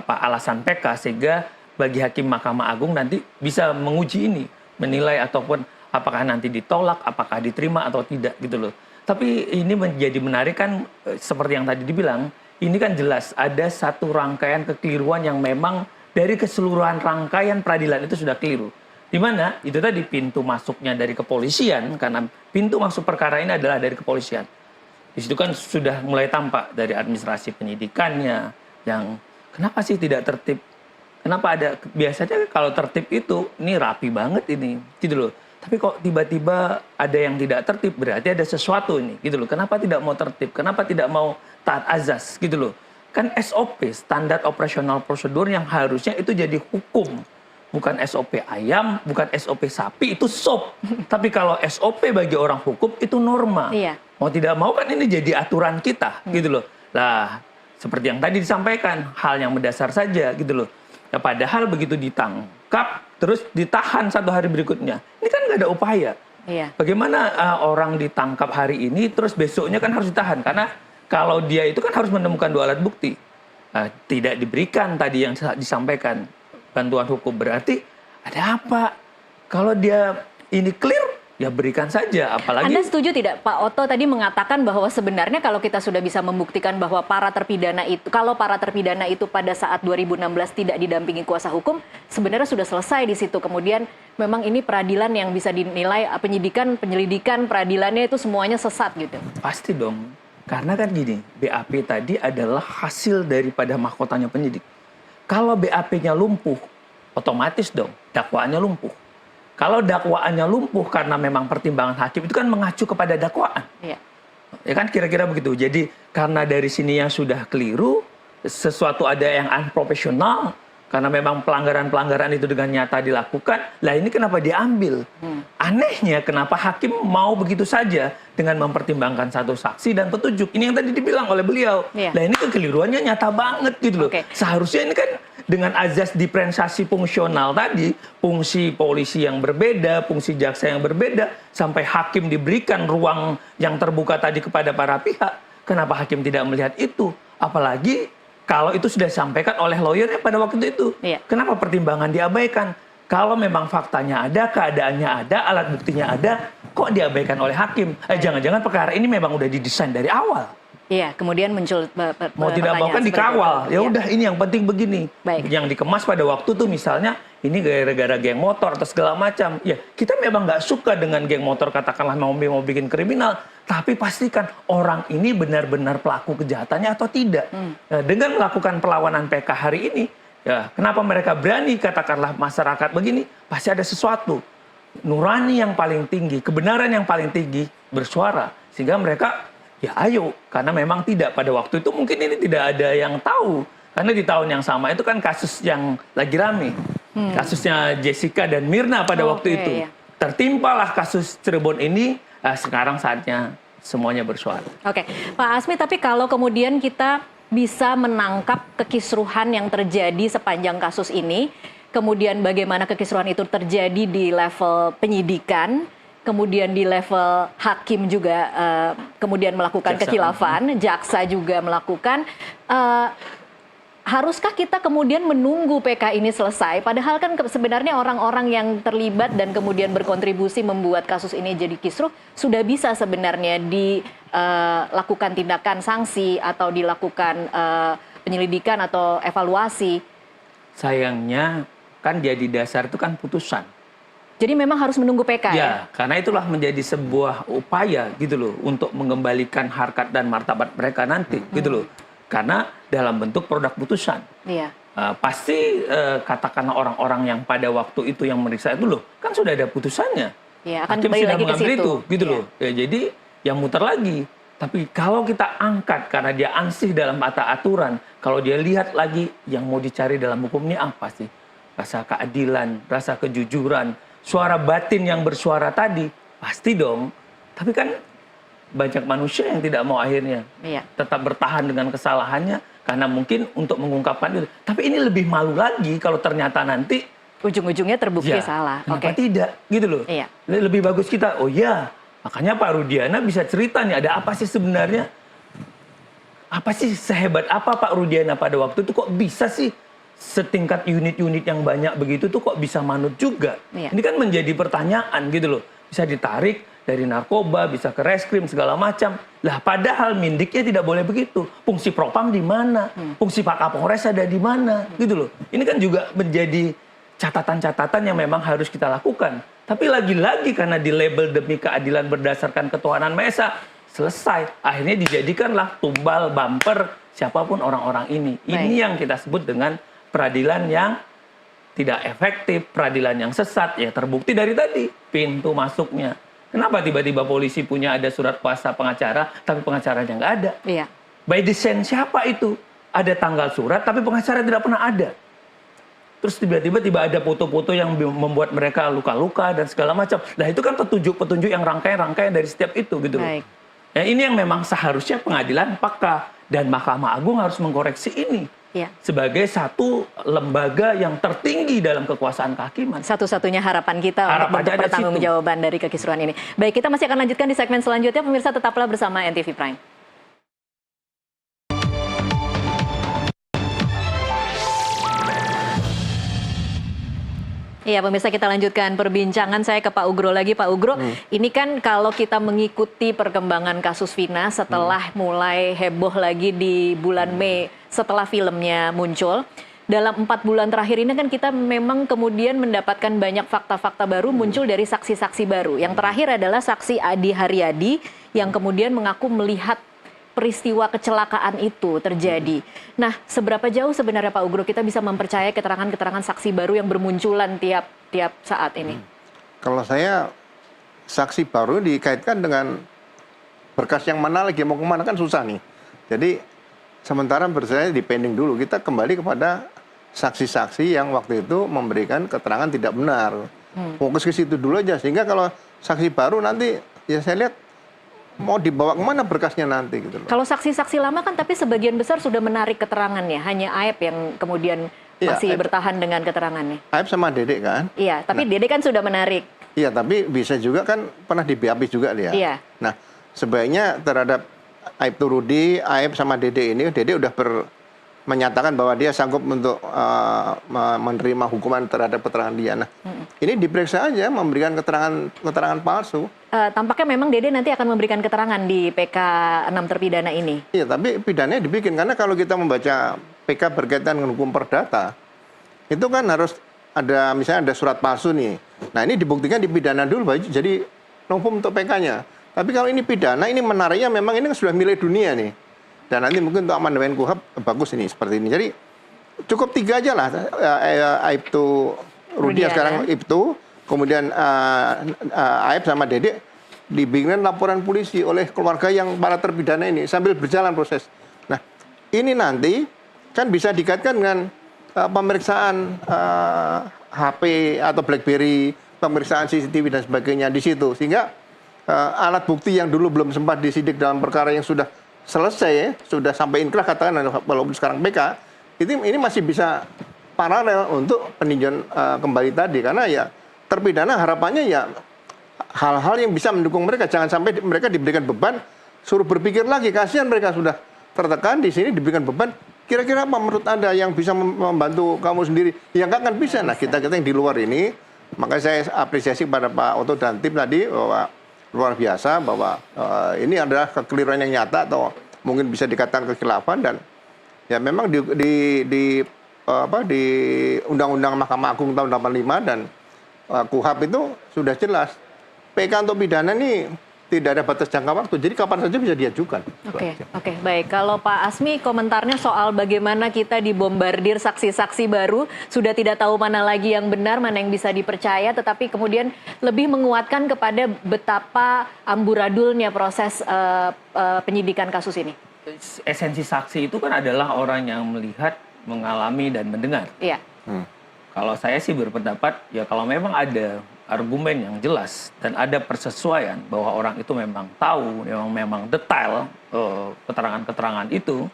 S5: alasan PK sehingga bagi hakim Mahkamah Agung nanti bisa menguji ini, menilai ataupun apakah nanti ditolak, apakah diterima atau tidak gitu loh. Tapi ini menjadi menarik kan seperti yang tadi dibilang. Ini kan jelas ada satu rangkaian kekeliruan yang memang dari keseluruhan rangkaian peradilan itu sudah keliru. Di mana itu tadi pintu masuknya dari kepolisian, karena pintu masuk perkara ini adalah dari kepolisian. Di situ kan sudah mulai tampak dari administrasi penyidikannya yang kenapa sih tidak tertib? Kenapa ada biasanya kalau tertib itu ini rapi banget ini, gitu loh. Tapi kok tiba-tiba ada yang tidak tertib, berarti ada sesuatu ini, gitu loh. Kenapa tidak mau tertib? Kenapa tidak mau taat azas, gitu loh. Kan SOP, standar operasional prosedur yang harusnya itu jadi hukum. Bukan SOP ayam, bukan SOP sapi, itu SOP. Tapi kalau SOP bagi orang hukum itu norma.
S1: Iya.
S5: Mau tidak mau kan ini jadi aturan kita, gitu loh. Lah, seperti yang tadi disampaikan, hal yang mendasar saja, gitu loh. Ya, padahal begitu ditangkap, terus ditahan 1 hari berikutnya. Ini kan nggak ada upaya.
S1: Iya.
S5: Bagaimana orang ditangkap hari ini, terus besoknya kan harus ditahan. Karena kalau dia itu kan harus menemukan 2 alat bukti. Tidak diberikan tadi yang disampaikan bantuan hukum. Berarti ada apa? Kalau dia ini clear, ya berikan saja. Apalagi
S1: Anda setuju tidak Pak Oto tadi mengatakan bahwa sebenarnya kalau kita sudah bisa membuktikan bahwa para terpidana itu pada saat 2016 tidak didampingi kuasa hukum, sebenarnya sudah selesai di situ. Kemudian memang ini peradilan yang bisa dinilai penyelidikan peradilannya itu semuanya sesat gitu.
S5: pasti dong. Karena kan gini, BAP tadi adalah hasil daripada mahkotanya penyidik. Kalau BAP-nya lumpuh, otomatis dong dakwaannya lumpuh. Kalau dakwaannya lumpuh karena memang pertimbangan hakim itu kan mengacu kepada dakwaan.
S1: Iya.
S5: Ya kan kira-kira begitu. Jadi karena dari sini yang sudah keliru, sesuatu ada yang unprofesional, karena memang pelanggaran-pelanggaran itu dengan nyata dilakukan, lah ini kenapa diambil? Anehnya kenapa hakim mau begitu saja dengan mempertimbangkan satu saksi dan petunjuk. Ini yang tadi dibilang oleh beliau.
S1: Iya.
S5: Lah ini kekeliruannya nyata banget gitu loh.
S1: Oke.
S5: Seharusnya ini kan dengan azas diferensiasi fungsional tadi, fungsi polisi yang berbeda, fungsi jaksa yang berbeda, sampai hakim diberikan ruang yang terbuka tadi kepada para pihak. Kenapa hakim tidak melihat itu? Apalagi kalau itu sudah disampaikan oleh lawyernya pada waktu itu.
S1: Iya.
S5: Kenapa pertimbangan diabaikan? Kalau memang faktanya ada, keadaannya ada, alat buktinya ada, kok diabaikan oleh hakim? Jangan-jangan perkara ini memang udah didesain dari awal.
S1: Iya, kemudian muncul
S5: Mau tidak mau kan
S1: pertanyaan seperti
S5: dikawal.
S1: itu.
S5: Ya
S1: Iya.
S5: udah, ini yang penting begini.
S1: Baik.
S5: Yang dikemas pada waktu tuh misalnya ini gara-gara geng motor atau segala macam. Ya, kita memang nggak suka dengan geng motor, katakanlah mau bikin kriminal, tapi pastikan orang ini benar-benar pelaku kejahatannya atau tidak. Nah, dengan melakukan perlawanan PK hari ini, ya kenapa mereka berani katakanlah masyarakat begini? Pasti ada sesuatu. Nurani yang paling tinggi, kebenaran yang paling tinggi bersuara sehingga mereka ya ayo, karena memang tidak pada waktu itu mungkin ini tidak ada yang tahu. Karena di tahun yang sama itu kan kasus yang lagi rame. Kasusnya Jessica dan Mirna pada waktu itu.
S1: Iya.
S5: Tertimpalah kasus Cirebon ini, sekarang saatnya semuanya bersuara.
S1: Oke, Pak Asmi, tapi kalau kemudian kita bisa menangkap kekisruhan yang terjadi sepanjang kasus ini, kemudian bagaimana kekisruhan itu terjadi di level penyidikan, kemudian di level hakim juga kemudian melakukan
S5: Jaksa.
S1: kekhilafan, jaksa juga melakukan. Haruskah kita kemudian menunggu PK ini selesai? Padahal kan sebenarnya orang-orang yang terlibat dan kemudian berkontribusi membuat kasus ini jadi kisruh sudah bisa sebenarnya dilakukan tindakan sanksi atau dilakukan penyelidikan atau evaluasi.
S5: Sayangnya kan jadi dasar itu kan putusan.
S1: Jadi memang harus menunggu PK ya?
S5: Ya, karena itulah menjadi sebuah upaya gitu loh untuk mengembalikan harkat dan martabat mereka nanti gitu loh. Karena dalam bentuk produk putusan.
S1: Iya.
S5: Pasti katakanlah orang-orang yang pada waktu itu yang meriksa itu loh, kan sudah ada putusannya.
S1: Ya, akan
S5: Hakim
S1: kembali
S5: sudah
S1: lagi ke
S5: mengambil
S1: situ.
S5: itu, gitu
S1: Iya.
S5: loh. Ya, jadi yang muter lagi. Tapi kalau kita angkat karena dia ansih dalam mata aturan, kalau dia lihat lagi yang mau dicari dalam hukum ini apa sih? Rasa keadilan, rasa kejujuran, suara batin yang bersuara tadi, pasti dong. Tapi kan banyak manusia yang tidak mau akhirnya
S1: Iya.
S5: tetap bertahan dengan kesalahannya karena mungkin untuk mengungkapkan itu. Tapi ini lebih malu lagi kalau ternyata nanti
S1: Ujung-ujungnya terbukti
S5: ya,
S1: salah.
S5: kenapa
S1: Oke.
S5: tidak gitu loh.
S1: Iya.
S5: Lebih bagus kita, oh ya, makanya Pak Rudiana bisa cerita nih ada apa sih sebenarnya? Apa sih sehebat apa Pak Rudiana pada waktu itu kok bisa sih setingkat unit-unit yang banyak begitu tuh kok bisa manut juga?
S1: Iya.
S5: Ini kan menjadi pertanyaan gitu loh. Bisa ditarik dari narkoba, bisa ke reskrim segala macam. Lah padahal mindiknya tidak boleh begitu. Fungsi propam di mana? Fungsi Pak Kapolres ada di mana? Gitu loh. Ini kan juga menjadi catatan-catatan yang memang harus kita lakukan. Tapi lagi-lagi karena di label demi keadilan berdasarkan ketuhanan Maha Esa, selesai. Akhirnya dijadikanlah tumbal, bumper, siapapun orang-orang ini. Ini
S1: Baik.
S5: yang kita sebut dengan peradilan yang tidak efektif, peradilan yang sesat. Ya terbukti dari tadi, pintu masuknya. Kenapa tiba-tiba polisi punya ada surat kuasa pengacara, tapi pengacaranya nggak ada?
S1: Iya.
S5: By design siapa itu? Ada tanggal surat, tapi pengacara tidak pernah ada. Terus tiba-tiba ada foto-foto yang membuat mereka luka-luka dan segala macam. Nah itu kan petunjuk-petunjuk yang rangkaian-rangkaian dari setiap itu gitu loh.
S1: Baik.
S5: Ya, ini yang memang seharusnya pengadilan peka dan Mahkamah Agung harus mengkoreksi ini.
S1: Iya.
S5: Sebagai satu lembaga yang tertinggi dalam kekuasaan kehakiman.
S1: Satu-satunya harapan kita untuk
S5: Harapannya
S1: bentuk
S5: ada
S1: pertanggungjawaban dari kekisruhan ini. Baik, kita masih akan lanjutkan di segmen selanjutnya. Pemirsa tetaplah bersama NTV Prime. Iya, pemirsa, kita lanjutkan perbincangan saya ke Pak Ugro lagi. Pak Ugro, ini kan kalau kita mengikuti perkembangan kasus Vina setelah mulai heboh lagi di bulan Mei setelah filmnya muncul, dalam 4 bulan terakhir ini kan kita memang kemudian mendapatkan banyak fakta-fakta baru muncul dari saksi-saksi baru. Yang terakhir adalah saksi Adi Haryadi yang kemudian mengaku melihat peristiwa kecelakaan itu terjadi. Nah, seberapa jauh sebenarnya Pak Ugro kita bisa mempercayai keterangan-keterangan saksi baru yang bermunculan tiap saat ini?
S2: Kalau saya, saksi baru dikaitkan dengan berkas yang mana lagi, mau kemana kan susah nih. Jadi sementara berarti dipending dulu, kita kembali kepada saksi-saksi yang waktu itu memberikan keterangan tidak benar. Fokus ke situ dulu aja, sehingga kalau saksi baru nanti ya saya lihat mau dibawa kemana berkasnya nanti gitu loh.
S1: Kalau saksi-saksi lama kan tapi sebagian besar sudah menarik keterangannya, hanya Aep yang kemudian masih bertahan dengan keterangannya.
S2: Aep sama Dedek kan?
S1: Iya, tapi Dede kan sudah menarik.
S2: Iya, tapi bisa juga kan pernah di BAP juga dia.
S1: Iya.
S2: Nah, sebaiknya terhadap Aib Turudi, Aib sama Dede ini, Dede udah menyatakan bahwa dia sanggup untuk menerima hukuman terhadap keterangan dia. Nah, ini diperiksa aja, memberikan keterangan palsu.
S1: Tampaknya memang Dede nanti akan memberikan keterangan di PK 6 terpidana ini.
S2: Iya, tapi pidananya dibikin. Karena kalau kita membaca PK berkaitan dengan hukum perdata, itu kan harus ada, misalnya ada surat palsu nih. Nah, ini dibuktikan di pidana dulu, jadi novum untuk PK-nya. Tapi kalau ini pidana, ini menariknya memang ini sudah milik dunia nih. Dan nanti mungkin untuk amandemen KUHAP bagus ini, seperti ini. Jadi cukup 3 aja lah. Aibtu Rudia sekarang Ibtu, kemudian Aib sama Dedek dibikin laporan polisi oleh keluarga yang para terpidana ini sambil berjalan proses. Nah, ini nanti kan bisa dikaitkan dengan pemeriksaan HP atau BlackBerry, pemeriksaan CCTV dan sebagainya di situ, sehingga alat bukti yang dulu belum sempat disidik dalam perkara yang sudah selesai, ya, sudah sampai inkrah katakan, walaupun sekarang PK, ini masih bisa paralel untuk peninjauan kembali tadi, karena ya terpidana harapannya ya hal-hal yang bisa mendukung mereka, jangan sampai mereka diberikan beban, suruh berpikir lagi, kasihan mereka sudah tertekan di sini diberikan beban. Kira-kira apa menurut Anda yang bisa membantu kamu sendiri? Ya nggak akan bisa. Nah, kita yang di luar ini, makanya saya apresiasi pada Pak Oto dan tim tadi bahwa luar biasa, bahwa ini adalah kekeliruan yang nyata atau mungkin bisa dikatakan kekhilafan, dan ya memang di Undang-Undang Mahkamah Agung tahun 85 dan KUHAP itu sudah jelas PK untuk pidana ini tidak ada batas jangka waktu, jadi kapan saja bisa diajukan.
S1: Oke, baik. Kalau Pak Asmi komentarnya soal bagaimana kita dibombardir saksi-saksi baru, sudah tidak tahu mana lagi yang benar, mana yang bisa dipercaya, tetapi kemudian lebih menguatkan kepada betapa amburadulnya proses penyidikan kasus ini.
S5: Esensi saksi itu kan adalah orang yang melihat, mengalami, dan mendengar.
S1: Iya.
S5: Kalau saya sih berpendapat, ya kalau memang ada argumen yang jelas dan ada persesuaian bahwa orang itu memang tahu, memang detail keterangan-keterangan itu,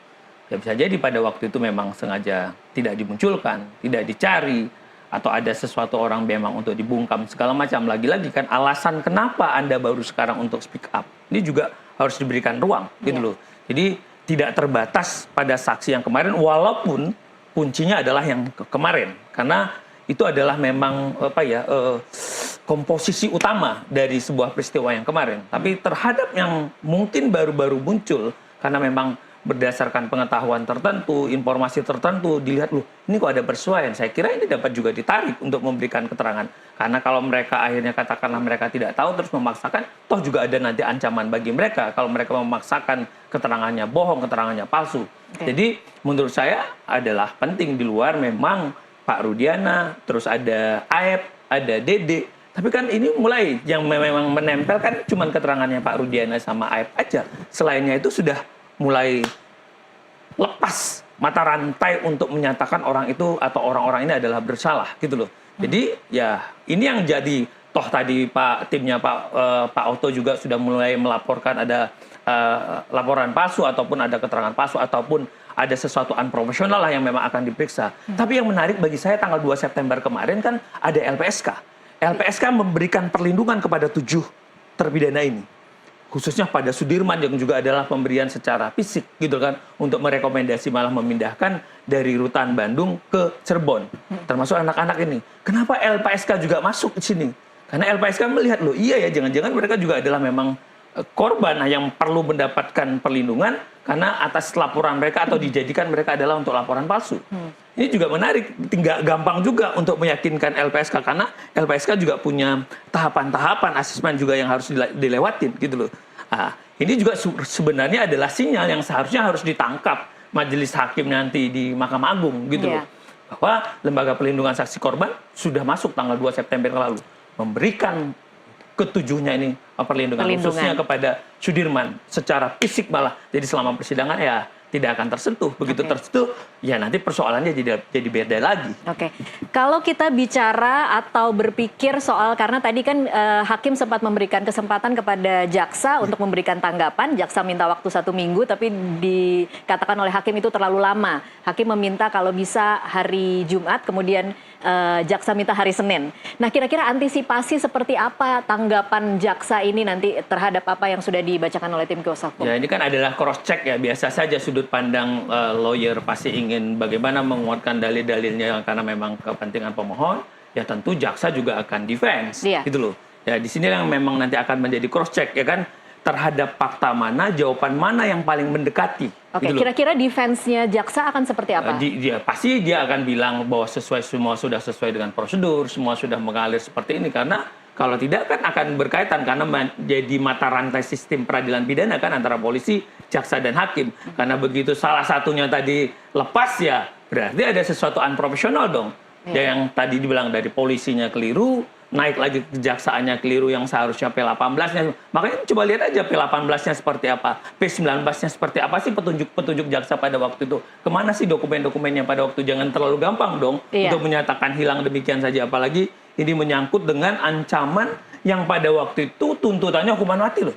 S5: ya bisa jadi pada waktu itu memang sengaja tidak dimunculkan, tidak dicari, atau ada sesuatu orang memang untuk dibungkam segala macam. Lagi-lagi kan alasan kenapa Anda baru sekarang untuk speak up, ini juga harus diberikan ruang, gitu loh. Jadi tidak terbatas pada saksi yang kemarin, walaupun kuncinya adalah yang kemarin, karena itu adalah memang komposisi utama dari sebuah peristiwa yang kemarin. Tapi terhadap yang mungkin baru-baru muncul, karena memang berdasarkan pengetahuan tertentu, informasi tertentu, dilihat, loh ini kok ada persesuaian. Saya kira ini dapat juga ditarik untuk memberikan keterangan. Karena kalau mereka akhirnya katakanlah mereka tidak tahu terus memaksakan, toh juga ada nanti ancaman bagi mereka kalau mereka memaksakan keterangannya bohong, keterangannya palsu. Jadi menurut saya adalah penting di luar memang Pak Rudiana, terus ada Aep, ada Dede. Tapi kan ini mulai yang memang menempel kan cuma keterangannya Pak Rudiana sama Aep aja. Selainnya itu sudah mulai lepas mata rantai untuk menyatakan orang itu atau orang-orang ini adalah bersalah gitu loh. Jadi ya ini yang jadi, toh tadi timnya Pak Oto juga sudah mulai melaporkan ada laporan palsu ataupun ada keterangan palsu ataupun ada sesuatu unprofesional lah yang memang akan diperiksa. Tapi yang menarik bagi saya tanggal 2 September kemarin kan ada LPSK. LPSK memberikan perlindungan kepada 7 terpidana ini. Khususnya pada Sudirman yang juga adalah pemberian secara fisik gitu kan, untuk merekomendasi malah memindahkan dari Rutan Bandung ke Cirebon. Termasuk anak-anak ini. Kenapa LPSK juga masuk di sini? Karena LPSK melihat, loh iya ya, jangan-jangan mereka juga adalah memang korban yang perlu mendapatkan perlindungan karena atas laporan mereka atau dijadikan mereka adalah untuk laporan palsu. Ini juga menarik, tinggal gampang juga untuk meyakinkan LPSK karena LPSK juga punya tahapan-tahapan asesmen juga yang harus dilewatin gitu loh. ini juga sebenarnya adalah sinyal yang seharusnya harus ditangkap majelis hakim nanti di Mahkamah Agung gitu loh. Bahwa Lembaga Perlindungan Saksi Korban sudah masuk tanggal 2 September lalu memberikan ketujuhnya ini perlindungan khususnya kepada Sudirman secara fisik malah. Jadi selama persidangan ya tidak akan tersentuh. Begitu tersentuh, ya nanti persoalannya jadi beda lagi.
S1: Oke. Kalau kita bicara atau berpikir soal, karena tadi kan hakim sempat memberikan kesempatan kepada jaksa untuk memberikan tanggapan. Jaksa minta waktu 1 minggu, tapi dikatakan oleh hakim itu terlalu lama. Hakim meminta kalau bisa hari Jumat, kemudian jaksa minta hari Senin. Nah, kira-kira antisipasi seperti apa tanggapan jaksa ini nanti terhadap apa yang sudah dibacakan oleh tim kuasa hukum?
S5: Ya, ini kan adalah cross check ya, biasa saja sudut pandang lawyer pasti ingin bagaimana menguatkan dalil-dalilnya karena memang kepentingan pemohon. Ya tentu jaksa juga akan defense, gitu loh. Ya di sini yang memang nanti akan menjadi cross check ya kan, terhadap fakta mana, jawaban mana yang paling mendekati.
S1: Oke,
S5: gitu
S1: kira-kira defense-nya jaksa akan seperti apa?
S5: Pasti dia akan bilang bahwa semua sudah sesuai dengan prosedur, semua sudah mengalir seperti ini, karena kalau tidak kan akan berkaitan karena jadi mata rantai sistem peradilan pidana kan antara polisi, jaksa dan hakim. Karena begitu salah satunya tadi lepas ya berarti ada sesuatu unprofesional dong. Yang tadi dibilang dari polisinya keliru, naik lagi kejaksaannya keliru yang seharusnya P18-nya. Makanya coba lihat aja P18-nya seperti apa, P19-nya seperti apa sih petunjuk jaksa pada waktu itu. Kemana sih dokumen-dokumennya pada waktu, jangan terlalu gampang dong untuk menyatakan hilang demikian saja. Apalagi ini menyangkut dengan ancaman yang pada waktu itu tuntutannya hukuman mati loh.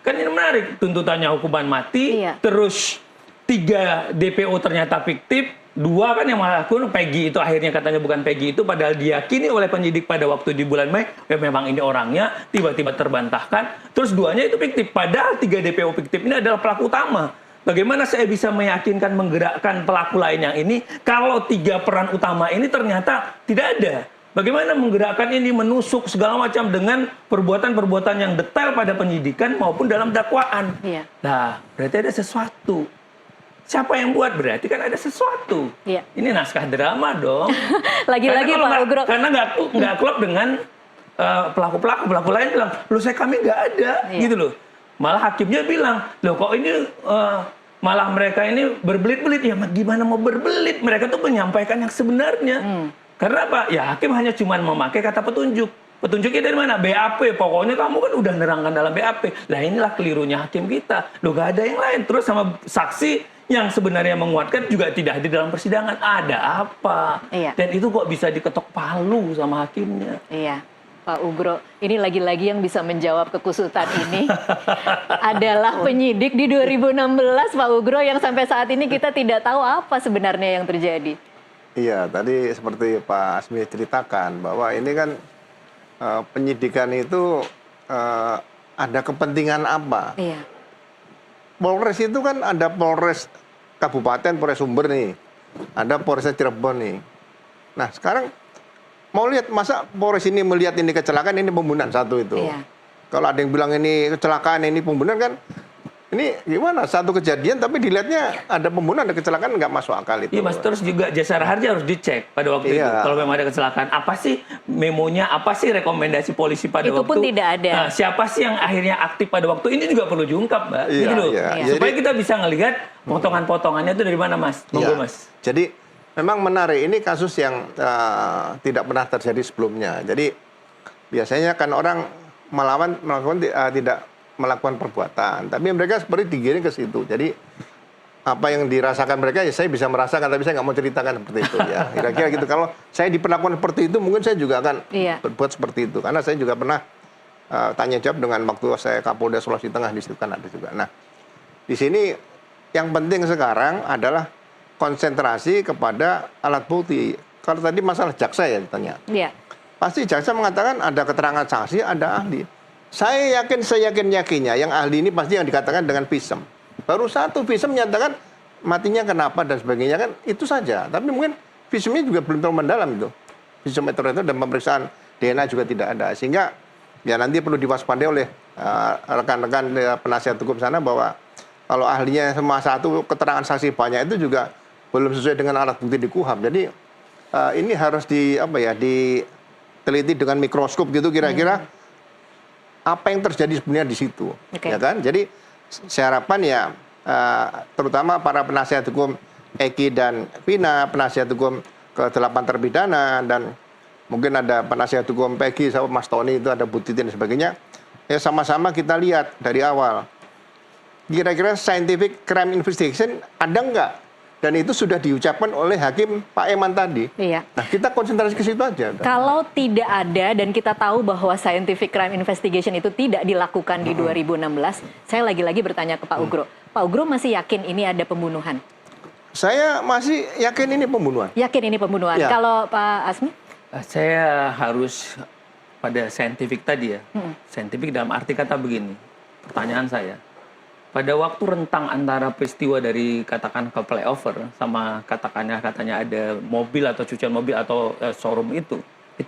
S5: Kan ini menarik, tuntutannya hukuman mati, terus 3 DPO ternyata fiktif, 2 kan yang melakukan Peggy itu akhirnya katanya bukan Peggy itu, padahal diyakini oleh penyidik pada waktu di bulan Mei ya memang ini orangnya, tiba-tiba terbantahkan. Terus 2-nya itu fiktif, padahal 3 DPO fiktif ini adalah pelaku utama. Bagaimana saya bisa meyakinkan menggerakkan pelaku lain yang ini kalau 3 peran utama ini ternyata tidak ada? Bagaimana menggerakkan ini, menusuk segala macam dengan perbuatan-perbuatan yang detail pada penyidikan maupun dalam dakwaan. Nah, berarti ada sesuatu. Siapa yang buat? Berarti kan ada sesuatu. Ini naskah drama dong.
S1: Lagi-lagi Pak Ugro.
S5: Karena nggak klop dengan pelaku lain bilang, loh kami nggak ada, gitu loh. Malah hakimnya bilang, loh kok ini malah mereka ini berbelit-belit. Ya gimana mau berbelit? Mereka tuh menyampaikan yang sebenarnya. Karena apa? Ya hakim hanya cuma memakai kata petunjuk. Petunjuknya dari mana? BAP. Pokoknya kamu kan udah nerangkan dalam BAP. Lah inilah kelirunya hakim kita. Loh gak ada yang lain. Terus sama saksi yang sebenarnya menguatkan juga tidak hadir dalam persidangan. Ada apa? Dan itu kok bisa diketok palu sama hakimnya?
S1: Pak Ugro, ini lagi-lagi yang bisa menjawab kekusutan ini adalah penyidik di 2016, Pak Ugro, yang sampai saat ini kita tidak tahu apa sebenarnya yang terjadi.
S2: Iya, tadi seperti Pak Asmi ceritakan bahwa ini kan penyidikan itu ada kepentingan apa? Polres itu kan ada Polres Kabupaten, Polres Sumber nih, ada Polres Cirebon nih. Nah sekarang mau lihat, masa Polres ini melihat ini kecelakaan, ini pembunuhan satu itu. Kalau ada yang bilang ini kecelakaan, ini pembunuhan kan, ini gimana? Satu kejadian tapi dilihatnya ada pembunuhan, ada kecelakaan, nggak masuk akal itu.
S5: Iya Mas, terus juga jasa raharja harus dicek pada waktu itu. Kalau memang ada kecelakaan, apa sih memonya, apa sih rekomendasi polisi pada
S1: itu
S5: waktu.
S1: Itu pun tidak ada.
S5: Nah, siapa sih yang akhirnya aktif pada waktu ini juga perlu diungkap, Mbak. Gitu loh. Supaya kita bisa ngelihat potongan-potongannya itu dari mana, Mas. Monggo, Mas.
S2: Jadi memang menarik, ini kasus yang tidak pernah terjadi sebelumnya. Jadi biasanya kan orang melakukan tidak melakukan perbuatan, tapi mereka seperti digiring ke situ. Jadi apa yang dirasakan mereka ya saya bisa merasakan, tapi saya nggak mau ceritakan seperti itu ya. Kira-kira gitu. Kalau saya diperlakukan seperti itu, mungkin saya juga akan berbuat seperti itu. Karena saya juga pernah tanya jawab dengan waktu saya Kapolda Sulawesi Tengah, di situ kan ada juga. Nah, di sini yang penting sekarang adalah konsentrasi kepada alat bukti. Kalau tadi masalah jaksa ya ditanya. Pasti jaksa mengatakan ada keterangan saksi, ada ahli. Saya yakin-yakinnya yang ahli ini pasti yang dikatakan dengan visum. Baru satu visum menyatakan matinya kenapa dan sebagainya, kan itu saja. Tapi mungkin visumnya juga belum terlalu mendalam itu. Visum itu dan pemeriksaan DNA juga tidak ada. Sehingga ya nanti perlu diwaspadai oleh rekan-rekan penasihat hukum sana bahwa kalau ahlinya semua satu, keterangan saksi banyak itu juga belum sesuai dengan alat bukti di KUHAP. Jadi ini harus diteliti dengan mikroskop gitu kira-kira. apa yang terjadi sebenarnya di situ,
S1: Oke.
S2: ya kan? Jadi saya harapkan ya terutama para penasihat hukum Eki dan Vina, penasihat hukum ke-8 terpidana, dan mungkin ada penasihat hukum Peggy sama Mas Tony itu, ada Bu Titin dan sebagainya. Ya sama-sama kita lihat dari awal. Kira-kira scientific crime investigation ada nggak? Dan itu sudah diucapkan oleh Hakim Pak Eman tadi.
S1: Iya.
S2: Nah, kita konsentrasi ke situ aja.
S1: Kalau tidak ada dan kita tahu bahwa scientific crime investigation itu tidak dilakukan di 2016, saya lagi-lagi bertanya ke Pak Ugro. Pak Ugro masih yakin ini ada pembunuhan?
S2: Saya masih yakin ini pembunuhan.
S1: Yakin ini pembunuhan.
S2: Ya.
S1: Kalau Pak Asmi?
S5: Saya harus pada saintifik tadi ya. Saintifik dalam arti kata begini. Pertanyaan saya. Pada waktu rentang antara peristiwa dari katakan ke flyover sama katanya ada mobil atau cucian mobil atau showroom itu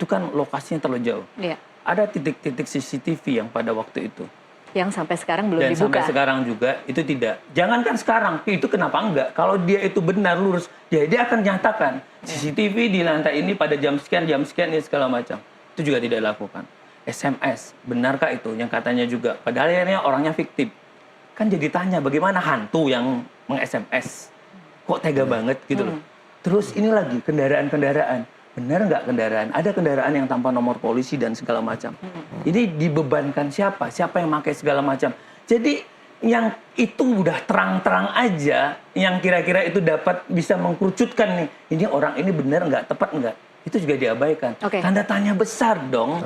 S5: kan lokasinya terlalu jauh.
S1: Iya.
S5: Ada titik-titik CCTV yang pada waktu itu.
S1: Yang sampai sekarang belum
S5: Dan
S1: dibuka.
S5: sampai sekarang juga itu tidak. Jangankan sekarang, itu kenapa enggak? Kalau dia itu benar lurus, ya dia akan nyatakan CCTV di lantai ini pada jam sekian ini segala macam. Itu juga tidak dilakukan. SMS, benarkah itu? Yang katanya juga, padahal akhirnya orangnya fiktif. Kan jadi tanya bagaimana hantu yang meng-SMS. Kok tega banget gitu loh. Terus ini lagi kendaraan-kendaraan. Benar nggak kendaraan? Ada kendaraan yang tanpa nomor polisi dan segala macam. Ini dibebankan siapa? Siapa yang pakai segala macam? Jadi yang itu udah terang-terang aja, yang kira-kira itu dapat bisa mengkerucutkan nih. Ini orang ini benar nggak, tepat nggak? Itu juga diabaikan.
S1: Oke.
S5: Tanda tanya besar dong.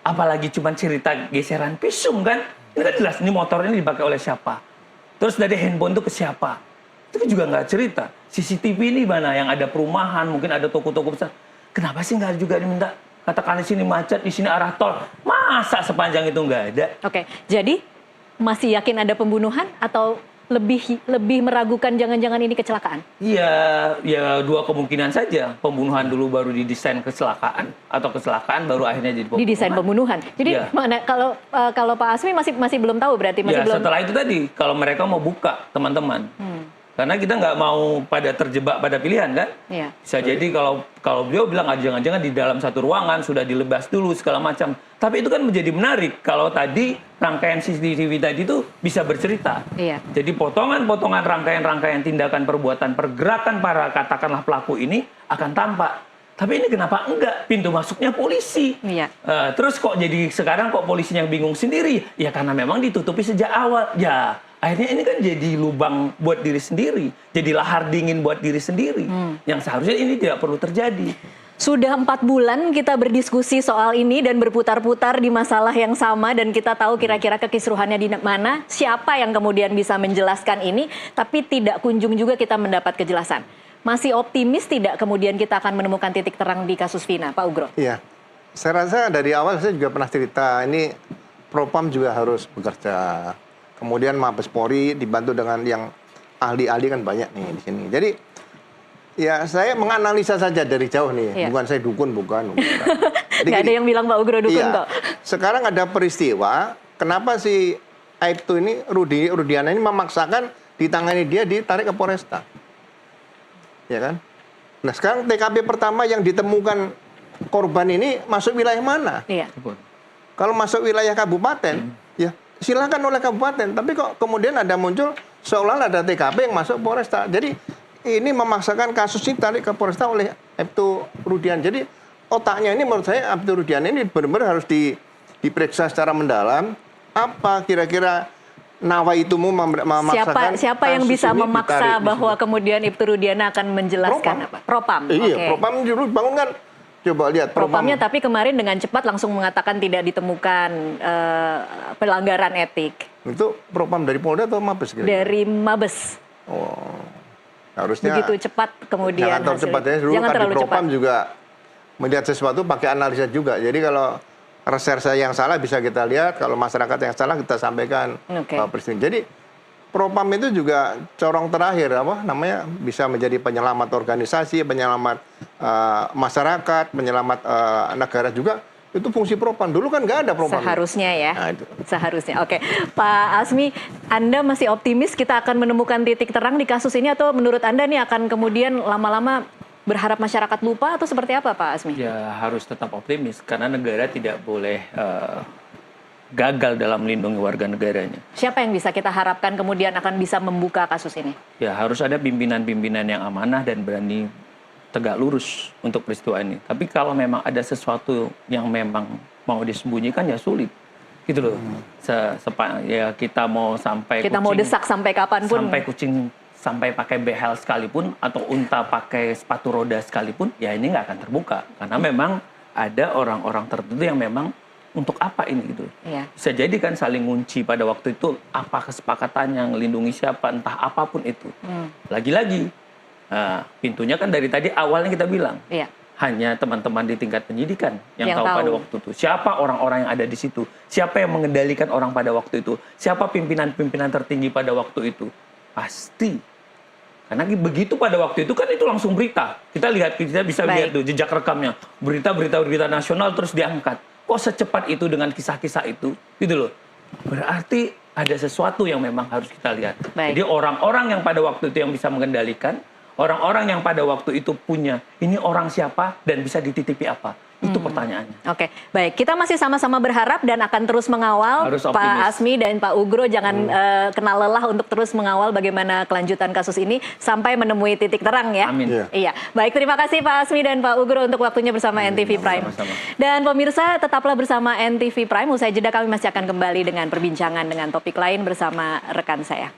S5: Apalagi cuma cerita geseran visum kan? Ini kan jelas, ini motor ini dipakai oleh siapa? Terus dari handphone itu ke siapa? Itu kan juga nggak cerita. CCTV ini mana yang ada perumahan, mungkin ada toko-toko besar. Kenapa sih nggak juga diminta? Katakan di sini macet, di sini arah tol. Masa sepanjang itu nggak ada?
S1: Oke, jadi masih yakin ada pembunuhan atau lebih meragukan jangan-jangan ini kecelakaan?
S5: Ya dua kemungkinan saja. Pembunuhan dulu baru didesain kecelakaan, atau kecelakaan baru akhirnya jadi pembunuhan.
S1: Didesain pembunuhan. Jadi
S5: Iya.
S1: mana kalau Pak Asmi masih belum tahu berarti masih
S5: Ya
S1: belum.
S5: setelah itu tadi, kalau mereka mau buka teman-teman. Karena kita nggak mau pada terjebak pada pilihan kan?
S1: Iya.
S5: Bisa jadi kalau beliau bilang jangan-jangan di dalam satu ruangan sudah dilebas dulu segala macam. Tapi itu kan menjadi menarik kalau tadi rangkaian CCTV tadi itu bisa bercerita.
S1: Iya.
S5: Jadi potongan-potongan rangkaian-rangkaian tindakan perbuatan pergerakan para katakanlah pelaku ini akan tampak. Tapi ini kenapa enggak? Pintu masuknya polisi.
S1: Iya.
S5: Terus kok jadi sekarang kok polisinya bingung sendiri? Ya karena memang ditutupi sejak awal. Ya akhirnya ini kan jadi lubang buat diri sendiri. Jadi lahar dingin buat diri sendiri. Yang seharusnya ini tidak perlu terjadi.
S1: Sudah 4 bulan kita berdiskusi soal ini dan berputar-putar di masalah yang sama dan kita tahu kira-kira kekisruhannya di mana, siapa yang kemudian bisa menjelaskan ini, tapi tidak kunjung juga kita mendapat kejelasan. Masih optimis tidak kemudian kita akan menemukan titik terang di kasus Vina, Pak Ugro?
S2: Iya, saya rasa dari awal saya juga pernah cerita, ini Propam juga harus bekerja. Kemudian Mabes Polri dibantu dengan yang ahli-ahli kan banyak nih di sini. Jadi ya saya menganalisa saja dari jauh nih,
S1: Iya.
S2: bukan saya dukun, bukan. Jadi
S1: Nggak ada
S2: gini,
S1: yang bilang Pak Ugro dukun
S2: iya,
S1: kok.
S2: sekarang ada peristiwa, kenapa si Aibtu ini, Rudiana ini memaksakan ditangani dia, ditarik ke Polresta. Ya kan? Nah sekarang TKP pertama yang ditemukan korban ini masuk wilayah mana?
S1: Iya.
S2: Kalau masuk wilayah kabupaten, ya silakan oleh kabupaten. Tapi kok kemudian ada muncul seolah ada TKP yang masuk Polresta. Jadi ini memaksakan kasus ini tarik ke Polresta oleh Aibtu Rudiana. Jadi otaknya ini menurut saya Aibtu Rudiana ini benar-benar harus diperiksa secara mendalam. Apa kira-kira nawaitumu memaksakan
S1: Siapa yang
S2: kasus
S1: bisa
S2: ini
S1: memaksa
S2: ditarik di
S1: bahwa
S2: situ?
S1: kemudian Aibtu Rudiana akan menjelaskan
S2: Propam.
S1: apa? Propam.
S2: Iya,
S1: Oke.
S2: Propam dulu bangun kan. Coba lihat
S1: Propamnya tapi kemarin dengan cepat langsung mengatakan tidak ditemukan pelanggaran etik.
S2: Itu Propam dari Polda atau Mabes kira-kira?
S1: Dari Mabes.
S2: Oh. Harusnya
S1: Begitu cepat kemudian
S2: jangan terlalu
S1: hasilnya.
S2: cepat ya. Dulu
S1: Jangan
S2: kan di
S1: terlalu cepat.
S2: Propam juga melihat sesuatu pakai analisa juga. Jadi kalau reserse yang salah bisa kita lihat, kalau masyarakat yang salah kita sampaikan
S1: Oke.
S2: presiden. Jadi Propam itu juga corong terakhir apa namanya bisa menjadi penyelamat organisasi, penyelamat masyarakat, penyelamat negara juga. Itu fungsi Propam. Dulu kan nggak ada Propam.
S1: Seharusnya ya.
S2: Nah, itu.
S1: Seharusnya. Oke. Pak Asmi, Anda masih optimis kita akan menemukan titik terang di kasus ini atau menurut Anda nih akan kemudian lama-lama berharap masyarakat lupa atau seperti apa Pak Asmi?
S5: Ya harus tetap optimis karena negara tidak boleh gagal dalam melindungi warga negaranya.
S1: Siapa yang bisa kita harapkan kemudian akan bisa membuka kasus ini?
S5: Ya harus ada pimpinan-pimpinan yang amanah dan berani tegak lurus untuk peristiwa ini. Tapi kalau memang ada sesuatu yang memang mau disembunyikan ya sulit. Gitu loh. Ya kita mau sampai
S1: Kita mau desak sampai kapanpun.
S5: sampai kucing sampai pakai behel sekalipun atau unta pakai sepatu roda sekalipun, ya ini nggak akan terbuka karena memang ada orang-orang tertentu yang memang untuk apa ini gitu.
S1: Iya.
S5: Bisa jadi kan saling ngunci pada waktu itu apa kesepakatan yang melindungi siapa entah apapun itu. Lagi-lagi pintunya kan dari tadi awalnya kita bilang
S1: Iya.
S5: hanya teman-teman di tingkat penyidikan yang
S1: Yang
S5: tahu pada
S1: tahu.
S5: waktu itu. Siapa orang-orang yang ada di situ? Siapa yang mengendalikan orang pada waktu itu? Siapa pimpinan-pimpinan tertinggi pada waktu itu? Pasti. Karena begitu pada waktu itu kan itu langsung berita. Kita bisa lihat tuh jejak rekamnya. Berita nasional terus diangkat. Kok secepat itu dengan kisah-kisah itu? Gitu loh. Berarti ada sesuatu yang memang harus kita lihat.
S1: Baik.
S5: Jadi orang-orang yang pada waktu itu yang bisa mengendalikan, orang-orang yang pada waktu itu punya, ini orang siapa dan bisa dititipi apa? Itu pertanyaannya.
S1: Oke, baik. Kita masih sama-sama berharap dan akan terus mengawal.
S5: Harus
S1: Pak
S5: optimis.
S1: Asmi dan Pak Ugro jangan kena lelah untuk terus mengawal bagaimana kelanjutan kasus ini sampai menemui titik terang ya.
S5: Amin.
S2: Iya.
S1: Iya, baik, terima kasih Pak Asmi dan Pak Ugro untuk waktunya bersama NTV Prime.
S5: sama-sama.
S1: Dan pemirsa tetaplah bersama NTV Prime. Usai jeda kami masih akan kembali dengan perbincangan dengan topik lain bersama rekan saya.